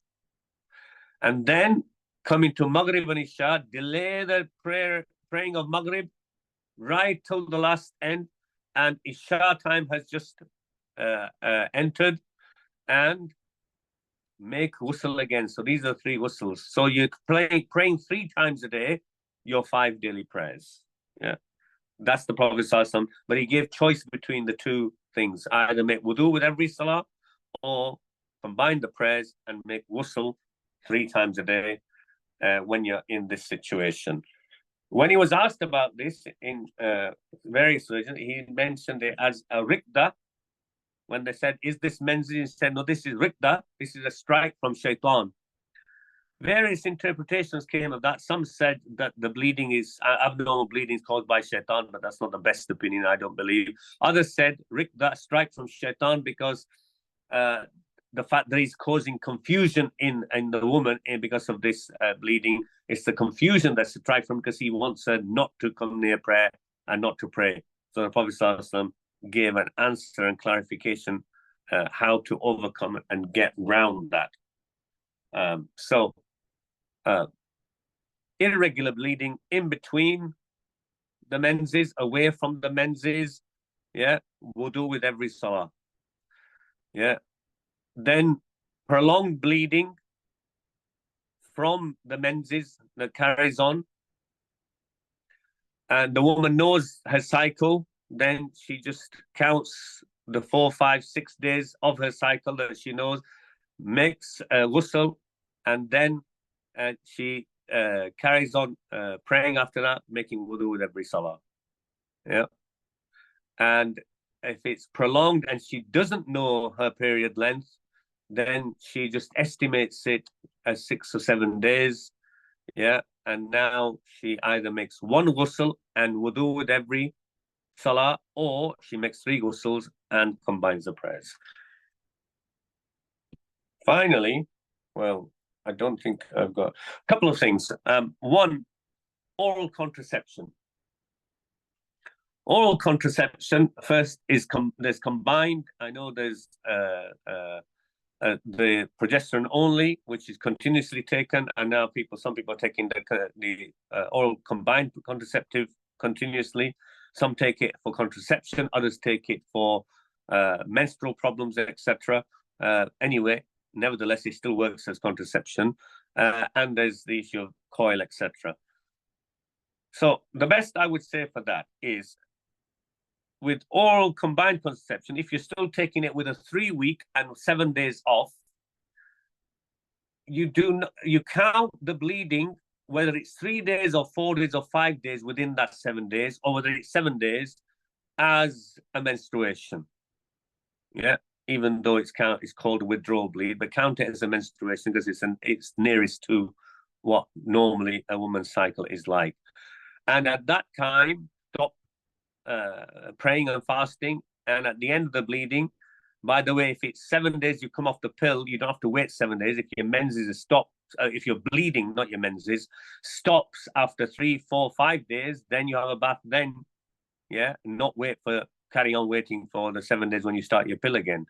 And then coming to Maghrib and Isha, delay the praying of Maghrib right till the last end, and Isha time has just entered, and make ghusl again. So these are 3 ghusls. So you're praying 3 times a day, your 5 daily prayers. Yeah, that's the Prophet ﷺ. But he gave choice between the 2 things: either make wudu with every salah, or combine the prayers and make ghusl 3 times a day when you're in this situation. When he was asked about this in various religions, he mentioned it as a rikda. When they said, is this menses? He said, no, this is rikda. This is a strike from shaitan. Various interpretations came of that. Some said that the bleeding is abnormal bleeding is caused by shaitan, but that's not the best opinion, I don't believe. Others said rikda, strike from shaitan, because the fact that he's causing confusion in the woman, and because of this bleeding, it's the confusion that's a strike from, because he wants her not to come near prayer and not to pray. So the Prophet ﷺ gave an answer and clarification how to overcome it and get round that. Irregular bleeding in between the menses, away from the menses, yeah, wudu with every salah. Yeah. Then prolonged bleeding from the menses that carries on, and the woman knows her cycle, then she just counts the 4, 5, 6 days of her cycle that she knows, makes ghusl, and then she carries on praying after that, making wudu with every salah. Yeah. And if it's prolonged and she doesn't know her period length, then she just estimates it as 6 or 7 days. Yeah. And now she either makes 1 ghusl and wudu with every salah, or she makes 3 ghusls and combines the prayers. Finally, well, I don't think I've got a couple of things. One, oral contraception. Oral contraception first is there's combined. I know there's the progesterone only, which is continuously taken, and now some people are taking the oral combined contraceptive continuously. Some take it for contraception, others take it for menstrual problems, etc. Anyway, nevertheless, it still works as contraception. And there's the issue of coil, etc. So the best I would say for that is with oral combined contraception, if you're still taking it with a 3-week and 7 days off, you count the bleeding, whether it's 3 days or 4 days or 5 days within that 7 days, or whether it's 7 days, as a menstruation. Yeah, even though it's called a withdrawal bleed, but count it as a menstruation because it's nearest to what normally a woman's cycle is like. And at that time, stop praying and fasting. And at the end of the bleeding, by the way, if it's 7 days you come off the pill, you don't have to wait 7 days. If your menses is stopped, if you're bleeding, not your menses, stops after 3, 4, 5 days, then you have a bath then. Yeah, not carry on waiting for the 7 days when you start your pill again.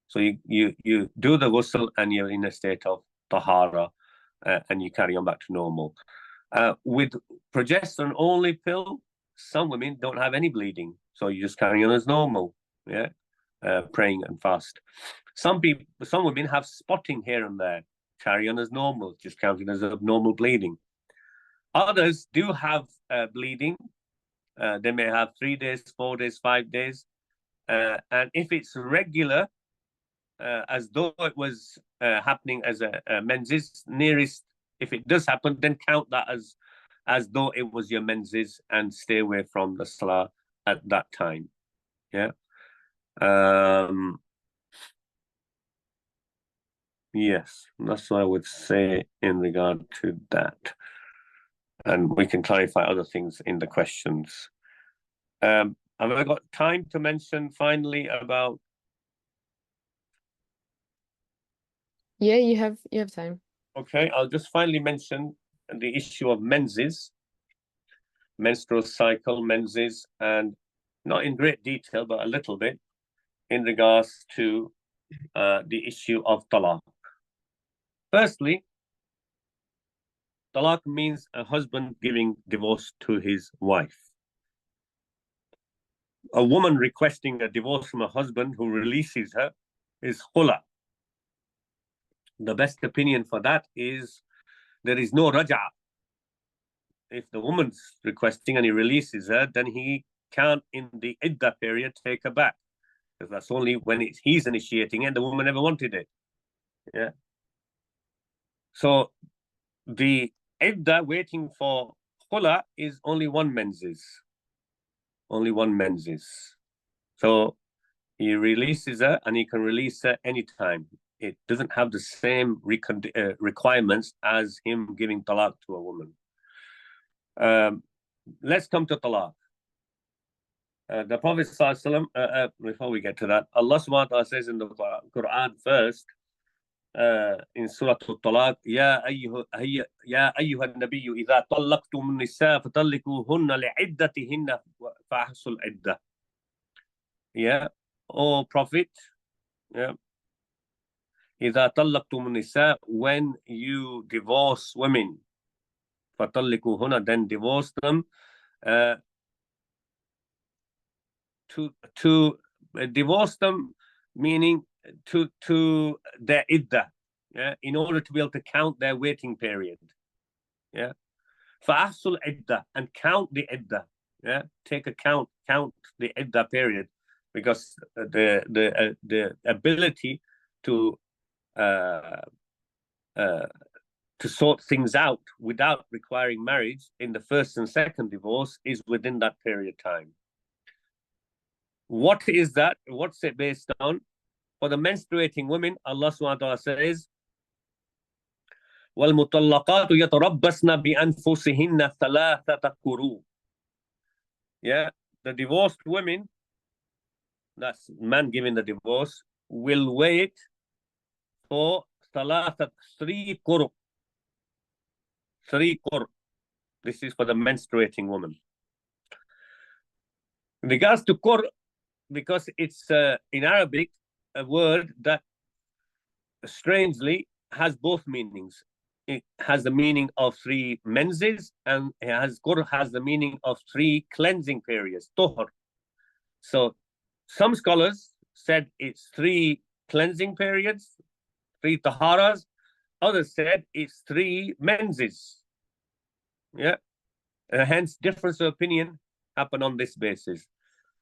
So you do the ghusl and you're in a state of Taharah, and you carry on back to normal. With progesterone only pill, some women don't have any bleeding, so you just carry on as normal. Yeah, praying and fast. Some women have spotting here and there, carry on as normal, just counting as abnormal bleeding. Others do have bleeding. They may have 3 days, 4 days, 5 days, and if it's regular, as though it was happening as a menses, nearest, if it does happen, then count that as though it was your menses and stay away from the Salah at that time. Yeah. Yes, that's what I would say in regard to that. And we can clarify other things in the questions. Have I got time to mention finally about? Yeah, you have time. Okay, I'll just finally mention the issue of menses, menstrual cycle, menses, and not in great detail, but a little bit in regards to the issue of talaq. Firstly, talaq means a husband giving divorce to his wife. A woman requesting a divorce from a husband who releases her is khula. The best opinion for that is there is no raja'. If the woman's requesting and he releases her, then he can't, in the iddah period, take her back. Because that's only when he's initiating it, the woman never wanted it. Yeah. So the iddah waiting for khula is only one menses. Only one menses. So he releases her and he can release her anytime. It doesn't have the same requirements as him giving talaq to a woman. Let's come to talaq. The Prophet ﷺ, before we get to that, Allah subhanahu wa ta'ala says in the Quran first, in Surah Al-Talaq, Ya ayyuha nabiyyu idha tallaqtum nisa fatallikuhunna li'iddatihinna fa'ahsul iddah. Yeah, O Prophet, yeah, idha tallaqtum nisa, when you divorce women, fatallikuhunna, then divorce them, to divorce them, meaning to their iddah, yeah, in order to be able to count their waiting period. Yeah, fa'ahsul iddah, and count the iddah. Yeah, take a count the iddah period, because the ability to sort things out without requiring marriage in the first and second divorce is within that period of time. What is that? What's it based on? For the menstruating women, Allah subhanahu wa ta'ala says, وَالْمُطَلَّقَاتُ يَتَرَبَّصْنَ بِأَنفُسِهِنَّ ثَلَاثَةَ قُرُوءٍ. Yeah, the divorced women, that's man giving the divorce, will wait for three qur'. This is for the menstruating woman. In regards to qur', because it's in Arabic a word that strangely has both meanings. it has the meaning of 3 menses, and it has the meaning of 3 cleansing periods, tuhur. So some scholars said it's 3 cleansing periods, 3 taharas. Others said it's 3 menses. Yeah. Hence, difference of opinion happened on this basis.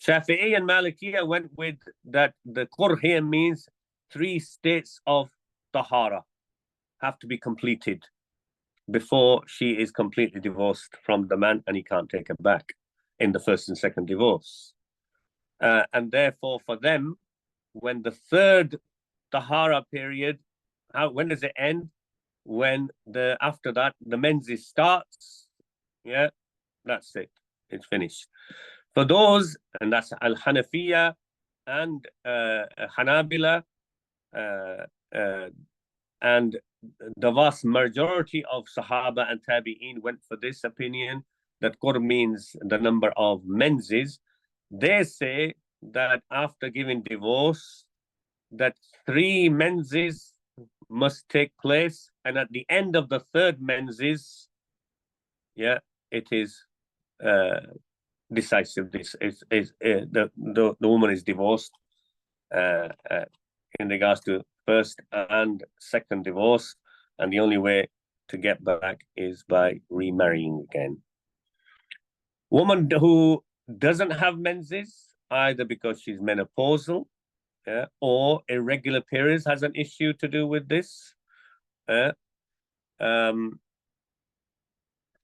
Shafi'i and Malikiya went with that the qur here means 3 states of tahara have to be completed before she is completely divorced from the man and he can't take her back in the first and second divorce. And therefore, for them, when the 3rd tahara period, when does it end? When after that the menses starts, yeah, that's it. It's finished. For those, and that's Al-Hanafiya and Hanabila, and the vast majority of Sahaba and Tabi'een went for this opinion, that qur means the number of menses. They say that after giving divorce, that 3 menses must take place, and at the end of the 3rd menses, yeah, it is decisive. This is the woman is divorced in regards to first and second divorce, and the only way to get back is by remarrying again. Woman who doesn't have menses, either because she's menopausal, or irregular periods, has an issue to do with this.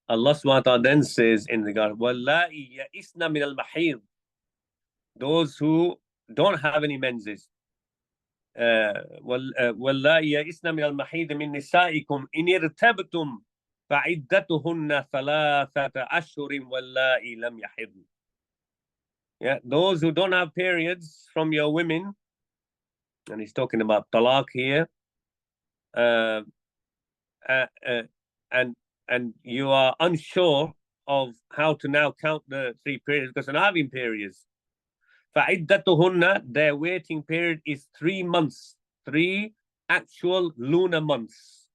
Allah subhanahu wa ta'ala then says in regard, وَاللَّائِي يَئِسْنَ مِنَ الْمَحِيضِ, those who don't have any menses. وَاللَّائِي يَئِسْنَ مِنَ الْمَحِيضِ مِن نِسَائِكُمْ إِنِ ارْتَبْتُمْ فَعِدَّتُهُنَّ ثَلَاثَةَ أَشْهُرٍ وَاللَّائِي لَمْ يَحِضْنَ. Yeah, those who don't have periods from your women, and he's talking about talaq here, and you are unsure of how to now count the 3 periods because they're not having periods. فَعِدَّتُهُنَّ, their waiting period is 3 months. 3 actual lunar months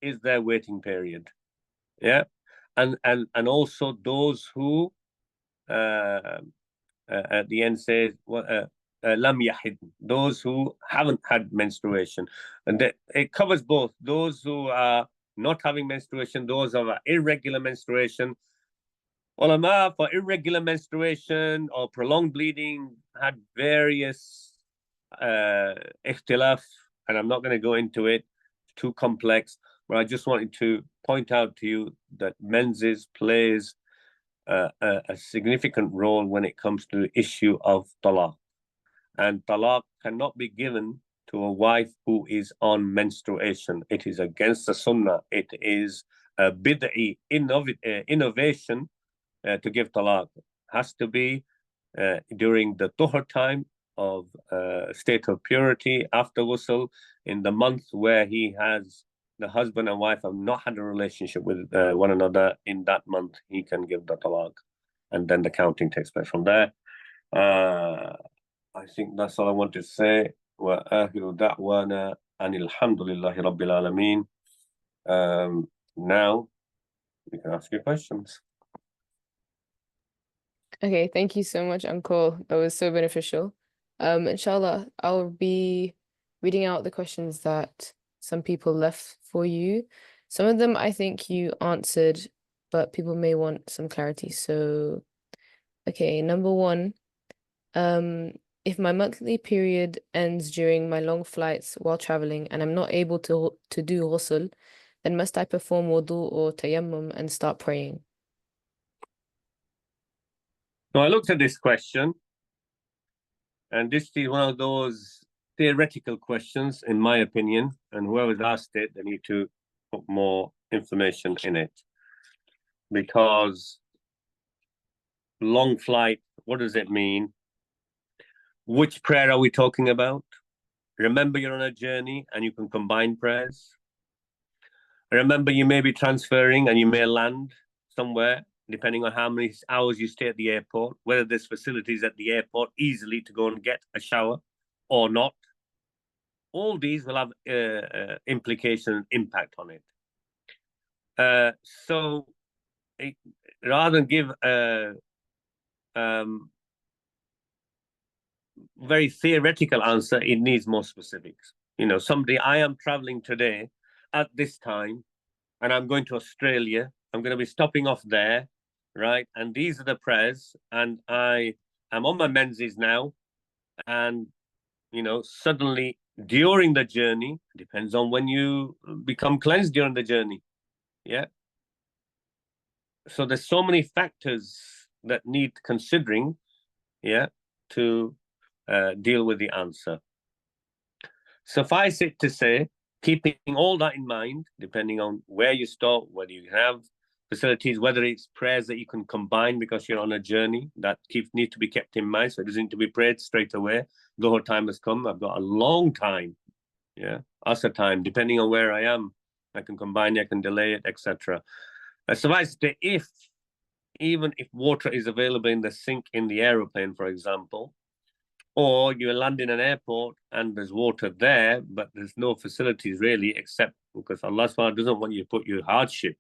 is their waiting period. Yeah, and also those who at the end says lam yahid, those who haven't had menstruation, and it covers both those who are not having menstruation, those of irregular menstruation. Ulama for irregular menstruation or prolonged bleeding had various ikhtilaf, and I'm not going to go into it. It's too complex, but I just wanted to point out to you that menses plays a significant role when it comes to the issue of talaq. And talaq cannot be given to a wife who is on menstruation. It is against the sunnah. It is a bid'i innovation to give talaq. It has to be during the tuhur time of state of purity, after ghusl, in the month where the husband and wife have not had a relationship with one another. In that month, he can give the talaq. And then the counting takes place from there. I think that's all I want to say. وآخر دعوانا أن الحمد لله رب العالمين. Now we can ask you questions. Okay, thank you so much, Uncle. That was so beneficial. Inshallah, I'll be reading out the questions that some people left for you. Some of them I think you answered, but people may want some clarity. So, okay, number 1, if my monthly period ends during my long flights while traveling and I'm not able to do ghusl, then must I perform wudu or tayammum and start praying? So I looked at this question, and this is one of those theoretical questions, in my opinion, and whoever's asked it, they need to put more information in it. Because long flight, what does it mean? Which prayer are we talking about? Remember, you're on a journey and you can combine prayers. Remember, you may be transferring and you may land somewhere, depending on how many hours you stay at the airport, whether there's facilities at the airport easily to go and get a shower or not. All these will have implication and impact on it. So rather than give a very theoretical answer, it needs more specifics. Somebody, I am traveling today at this time, and I'm going to Australia. I'm going to be stopping off there, right? And these are the prayers, and I am on my menses now, and suddenly during the journey, depends on when you become cleansed during the journey. Yeah. So there's so many factors that need considering, yeah, to deal with the answer. Suffice it to say, keeping all that in mind, depending on where you stop, whether you have facilities, whether it's prayers that you can combine because you're on a journey, that need to be kept in mind. So it doesn't need to be prayed straight away. Dhuhr time has come. I've got a long time, yeah, Asr time, depending on where I am. I can combine it, I can delay it, etc. Suffice to say, even if water is available in the sink in the aeroplane, for example, or you land in an airport and there's water there, but there's no facilities really, except because Allah SWT doesn't want you to put you hardship,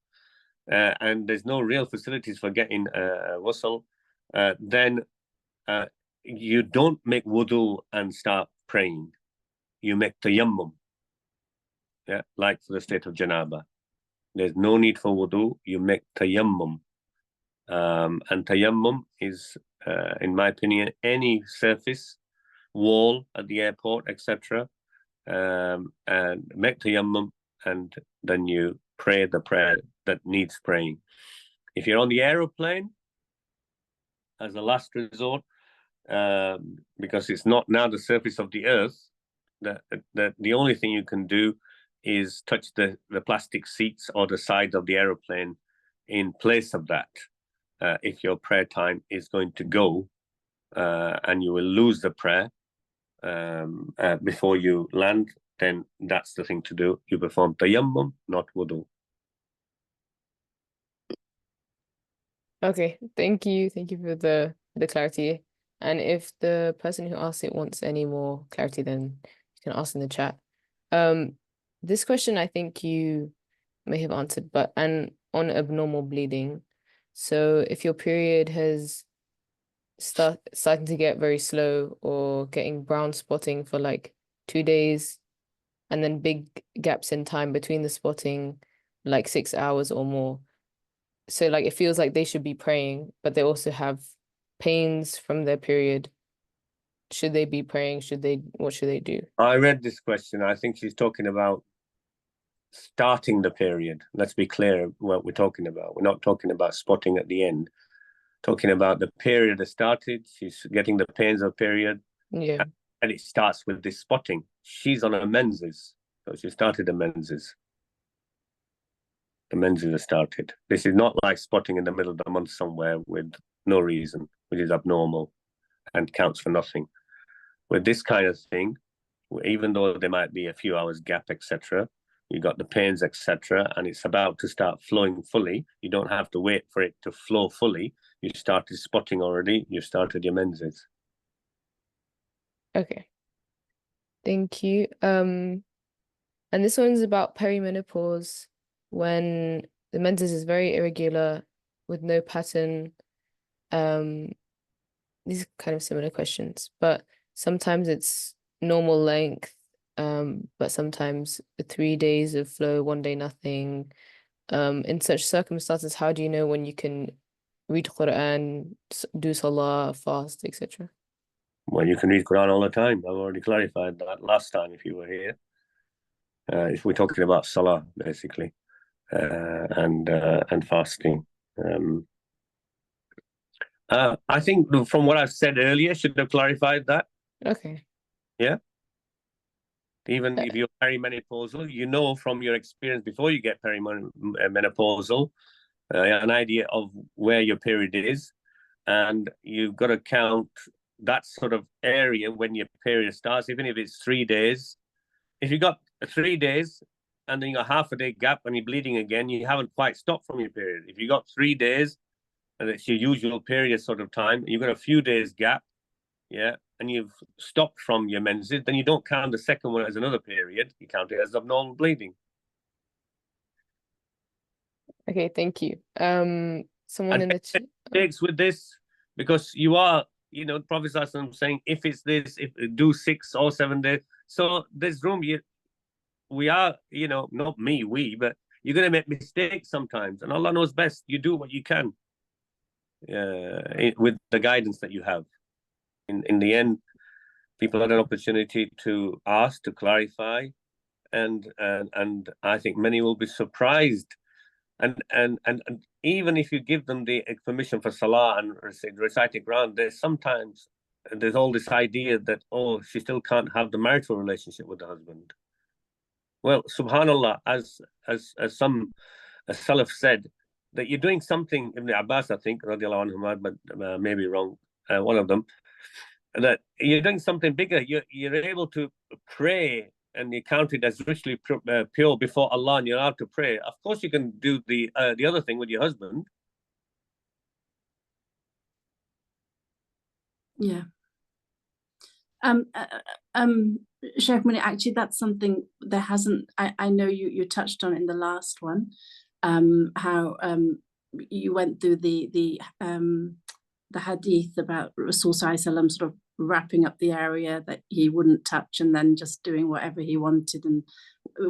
and there's no real facilities for getting ghusl, then you don't make wudu and start praying. You make tayammum, yeah, like for the state of janaba. There's no need for wudu. You make tayammum. And tayammum is, in my opinion, any surface, wall at the airport, etc. And make tayammum, and then you pray the prayer that needs praying. If you're on the aeroplane, as a last resort, because it's not now the surface of the earth, the only thing you can do is touch the plastic seats or the sides of the aeroplane in place of that. If your prayer time is going to go, and you will lose the prayer before you land, then that's the thing to do. You perform tayammum, not wudu. Okay, thank you. Thank you for the clarity. And if the person who asked it wants any more clarity, then you can ask in the chat. This question I think you may have answered, but on abnormal bleeding. So if your period has starting to get very slow or getting brown spotting for like 2 days, and then big gaps in time between the spotting, like 6 hours or more. So like it feels like they should be praying, but they also have pains from their period. Should they be praying? What should they do? I read this question. I think she's talking about starting the period. Let's be clear what we're talking about. We're not talking about spotting at the end. Talking about the period that started. She's getting the pains of period. Yeah. And it starts with this spotting. She's on a menses. So she started a menses. The menses has started. This is not like spotting in the middle of the month somewhere with no reason, which is abnormal and counts for nothing. With this kind of thing, even though there might be a few hours gap, etc., you got the pains, etc., and it's about to start flowing fully. You don't have to wait for it to flow fully. You started spotting already. You started your menses. Okay. Thank you. And this one's about perimenopause, when the menses is very irregular with no pattern. These are kind of similar questions, but sometimes it's normal length, but sometimes 3 days of flow, 1 day nothing. In such circumstances, how do you know when you can read Quran, do Salah, fast, etc.? Well, you can read Quran all the time. I've already clarified that last time if you were here. If we're talking about Salah, basically, and fasting. I think from what I've said earlier, should have clarified that. Okay. Yeah. Even if you're perimenopausal, you know from your experience before you get perimenopausal, an idea of where your period is, and you've got to count that sort of area when your period starts, even if it's 3 days. If you got 3 days and then you got half a day gap and you're bleeding again, you haven't quite stopped from your period. If you got 3 days and it's your usual period sort of time, you've got a few days gap, yeah, and you've stopped from your menses, then you don't count the second one as another period. You count it as abnormal bleeding. Okay, thank you. Someone And in the chat. mistakes with this, because you are, the Prophet ﷺ saying, if it's this, if do 6 or 7 days. So there's room. We are, not me, but you're going to make mistakes sometimes, and Allah knows best. You do what you can with the guidance that you have. In the end, people had an opportunity to ask, to clarify, and I think many will be surprised. And even if you give them the permission for Salah and reciting Quran, there's all this idea that, oh, she still can't have the marital relationship with the husband. Well, subhanallah, as some Salaf said, that you're doing something, Ibn Abbas, I think, radiallahu anhu, but maybe wrong, one of them, that you're doing something bigger. You're able to pray, and you're counted as ritually pure before Allah, and you're allowed to pray. Of course, you can do the other thing with your husband. Yeah. Sheikh Munir, actually, that's something there hasn't. I know you touched on it in the last one, how you went through the hadith about Rasul Sallallahu Alaihi Wasallam sort of wrapping up the area that he wouldn't touch, and then just doing whatever he wanted, and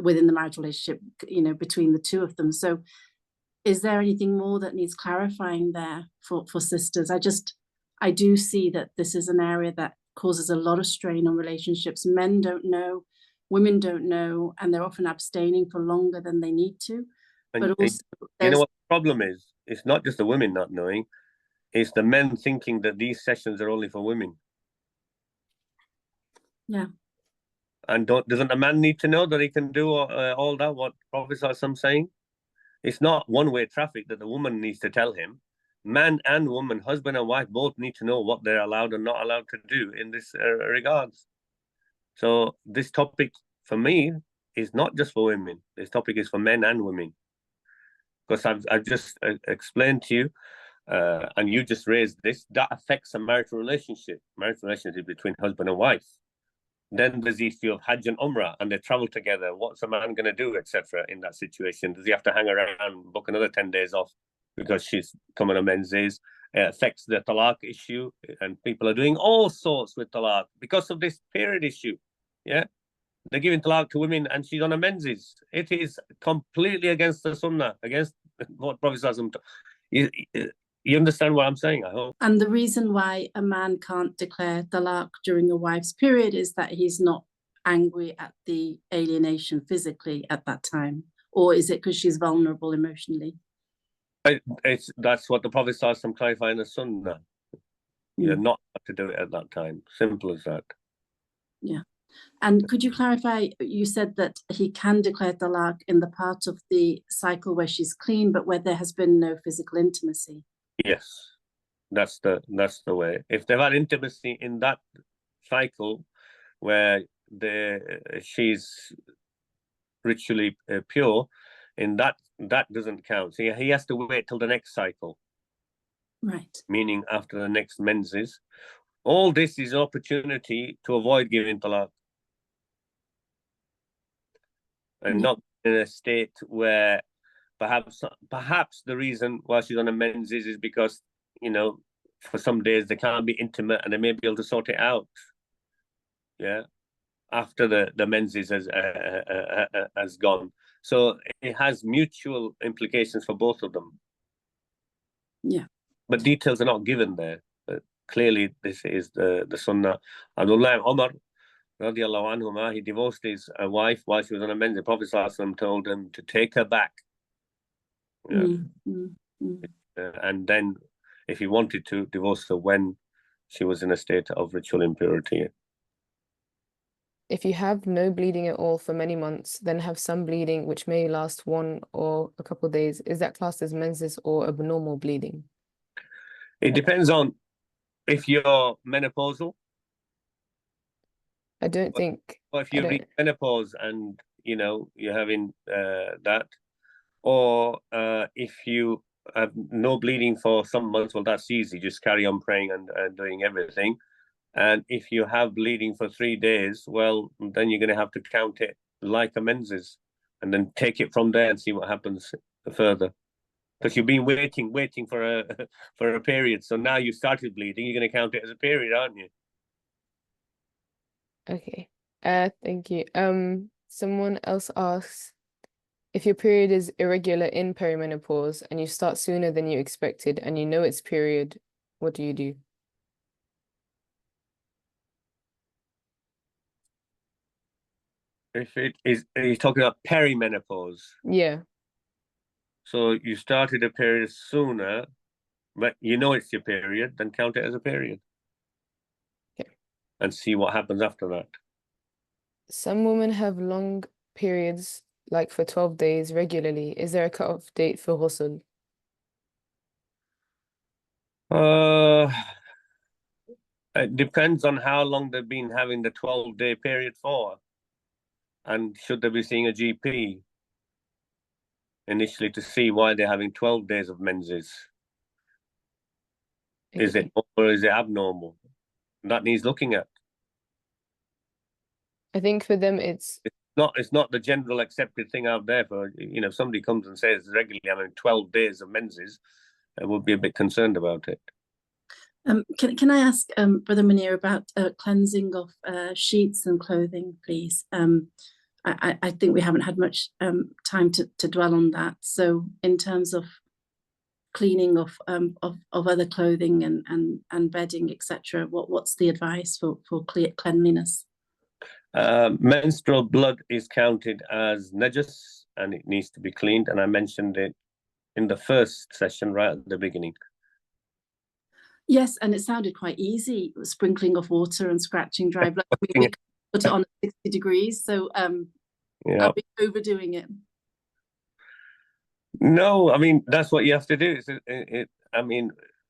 within the marital relationship, between the two of them. So, is there anything more that needs clarifying there for sisters? I do see that this is an area that causes a lot of strain on relationships. Men don't know, women don't know, and they're often abstaining for longer than they need to. And but also, you know what the problem is? It's not just the women not knowing, it's the men thinking that these sessions are only for women. Yeah. And doesn't a man need to know that he can do all that, what Prophet ﷺ saying? It's not one-way traffic that the woman needs to tell him. Man and woman, husband and wife, both need to know what they're allowed and not allowed to do in this regards. So this topic, for me, is not just for women. This topic is for men and women. Because I've just explained to you, and you just raised this, that affects a marital relationship between husband and wife. Then there's the issue of Hajj and Umrah, and they travel together. What's a man going to do, etc. in that situation? Does he have to hang around, book another 10 days off because she's coming on menses? It affects the talaq issue, and people are doing all sorts with talaq because of this period issue. Yeah, they're giving talaq to women, and she's on a menses. It is completely against the sunnah, against what Prophet ﷺ. You understand what I'm saying, I hope. And the reason why a man can't declare talaq during a wife's period is that he's not angry at the alienation physically at that time, or is it because she's vulnerable emotionally? That's what the Prophet ﷺ clarified in the Sunnah. You're not to do it at that time. Simple as that. Yeah. And could you clarify, you said that he can declare talaq in the part of the cycle where she's clean, but where there has been no physical intimacy? Yes, that's the way. If they've had intimacy in that cycle where she's ritually pure, in that doesn't count. So he has to wait till the next cycle. Right. Meaning after the next menses. All this is an opportunity to avoid giving talaq. And not in a state where perhaps the reason why she's on a menses is because, for some days they can't be intimate and they may be able to sort it out. Yeah. After the menses has gone. So it has mutual implications for both of them. Yeah. But details are not given there. But clearly this is the sunnah. Abdullah Umar, radiallahu anhuma, he divorced his wife while she was on a menses. The Prophet ﷺ told him to take her back. Yeah. And then if he wanted to, divorce her when she was in a state of ritual impurity. If you have no bleeding at all for many months, then have some bleeding which may last 1 or a couple of days, is that classed as menses or abnormal bleeding? It depends on if you're menopausal. I don't think. Or if you reach menopause and you're having that, or if you have no bleeding for some months, well, that's easy. Just carry on praying and doing everything. And if you have bleeding for 3 days, well, then you're going to have to count it like a menses, and then take it from there and see what happens further. Because you've been waiting for a for a period. So now you started bleeding, you're going to count it as a period, aren't you? Okay. Thank you. Someone else asks, if your period is irregular in perimenopause and you start sooner than you expected and you know it's period, what do you do? If it is, are you talking about perimenopause? Yeah. So you started a period sooner, but you know it's your period, then count it as a period. Okay. And see what happens after that. Some women have long periods, like for 12 days regularly. Is there a cutoff date for ghusl? It depends on how long they've been having the 12-day period for. And should they be seeing a GP initially to see why they're having 12 days of menses? Okay. Is it normal or is it abnormal? That needs looking at. I think for them it's not the general accepted thing out there for, if somebody comes and says regularly I'm having 12 days of menses, I would be a bit concerned about it. Can I ask Brother Munir about cleansing of sheets and clothing, please? I think we haven't had much time to dwell on that. So in terms of cleaning of other clothing and bedding, etc., what's the advice for cleanliness? Menstrual blood is counted as najas and it needs to be cleaned. And I mentioned it in the first session right at the beginning. Yes, and it sounded quite easy, sprinkling of water and scratching dry blood. We put it on 60 degrees, so Yeah. are we overdoing it? No, I mean, that's what you have to do.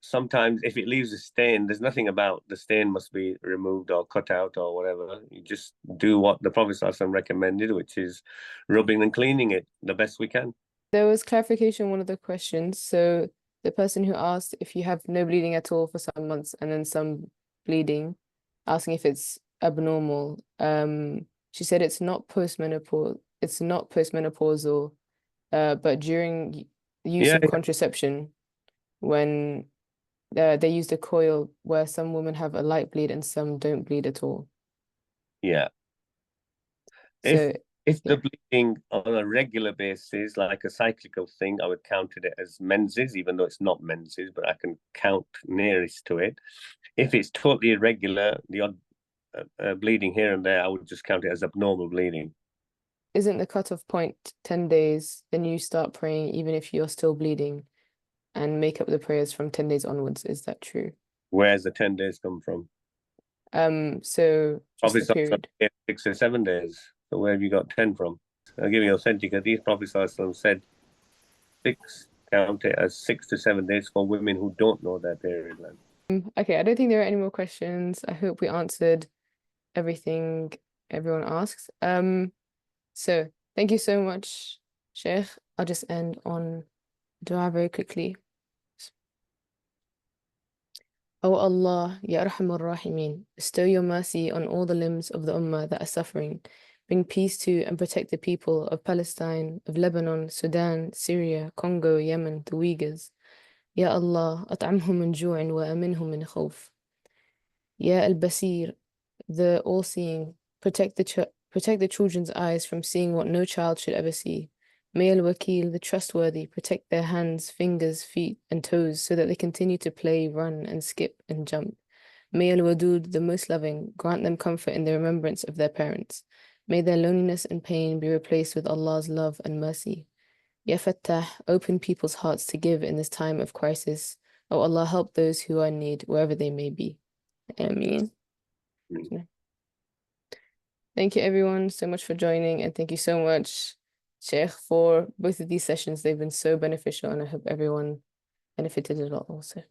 Sometimes if it leaves a stain, there's nothing about the stain must be removed or cut out or whatever. You just do what the Prophet ﷺ recommended, which is rubbing and cleaning it the best we can. There was clarification on one of the questions. So the person who asked if you have no bleeding at all for some months and then some bleeding, asking if it's abnormal. She said it's not postmenopausal, but during the use of contraception, when they used a coil where some women have a light bleed and some don't bleed at all. Yeah. So if the bleeding on a regular basis, like a cyclical thing, I would count it as menses, even though it's not menses, but I can count nearest to it. If it's totally irregular, the odd bleeding here and there, I would just count it as abnormal bleeding. Isn't the cutoff point 10 days? Then you start praying even if you're still bleeding and make up the prayers from 10 days onwards. Is that true? Where's the 10 days come from? So just the period. 6 or 7 days. So where have you got 10 from? I'll give you authentic hadith. Prophet said count it as 6 to 7 days for women who don't know their period length. Okay, I don't think there are any more questions. I hope we answered everything everyone asks. So thank you so much, Sheikh. I'll just end on dua very quickly. O Allah, Ya Arhamar Rahimin, bestow your mercy on all the limbs of the Ummah that are suffering. Bring peace to and protect the people of Palestine, of Lebanon, Sudan, Syria, Congo, Yemen, the Uyghurs. Ya Allah, at'amhum min ju'in wa aminhum min khawf. Ya Al-Basir, the all-seeing, protect the children's eyes from seeing what no child should ever see. May Al-Wakil, the trustworthy, protect their hands, fingers, feet, and toes so that they continue to play, run, and skip and jump. May Al-Wadud, the most loving, grant them comfort in the remembrance of their parents. May their loneliness and pain be replaced with Allah's love and mercy. Ya Fattah, open people's hearts to give in this time of crisis. O Allah, help those who are in need, wherever they may be. Ameen. Thank you everyone so much for joining, and thank you so much, Sheikh, for both of these sessions. They've been so beneficial, and I hope everyone benefited a lot also.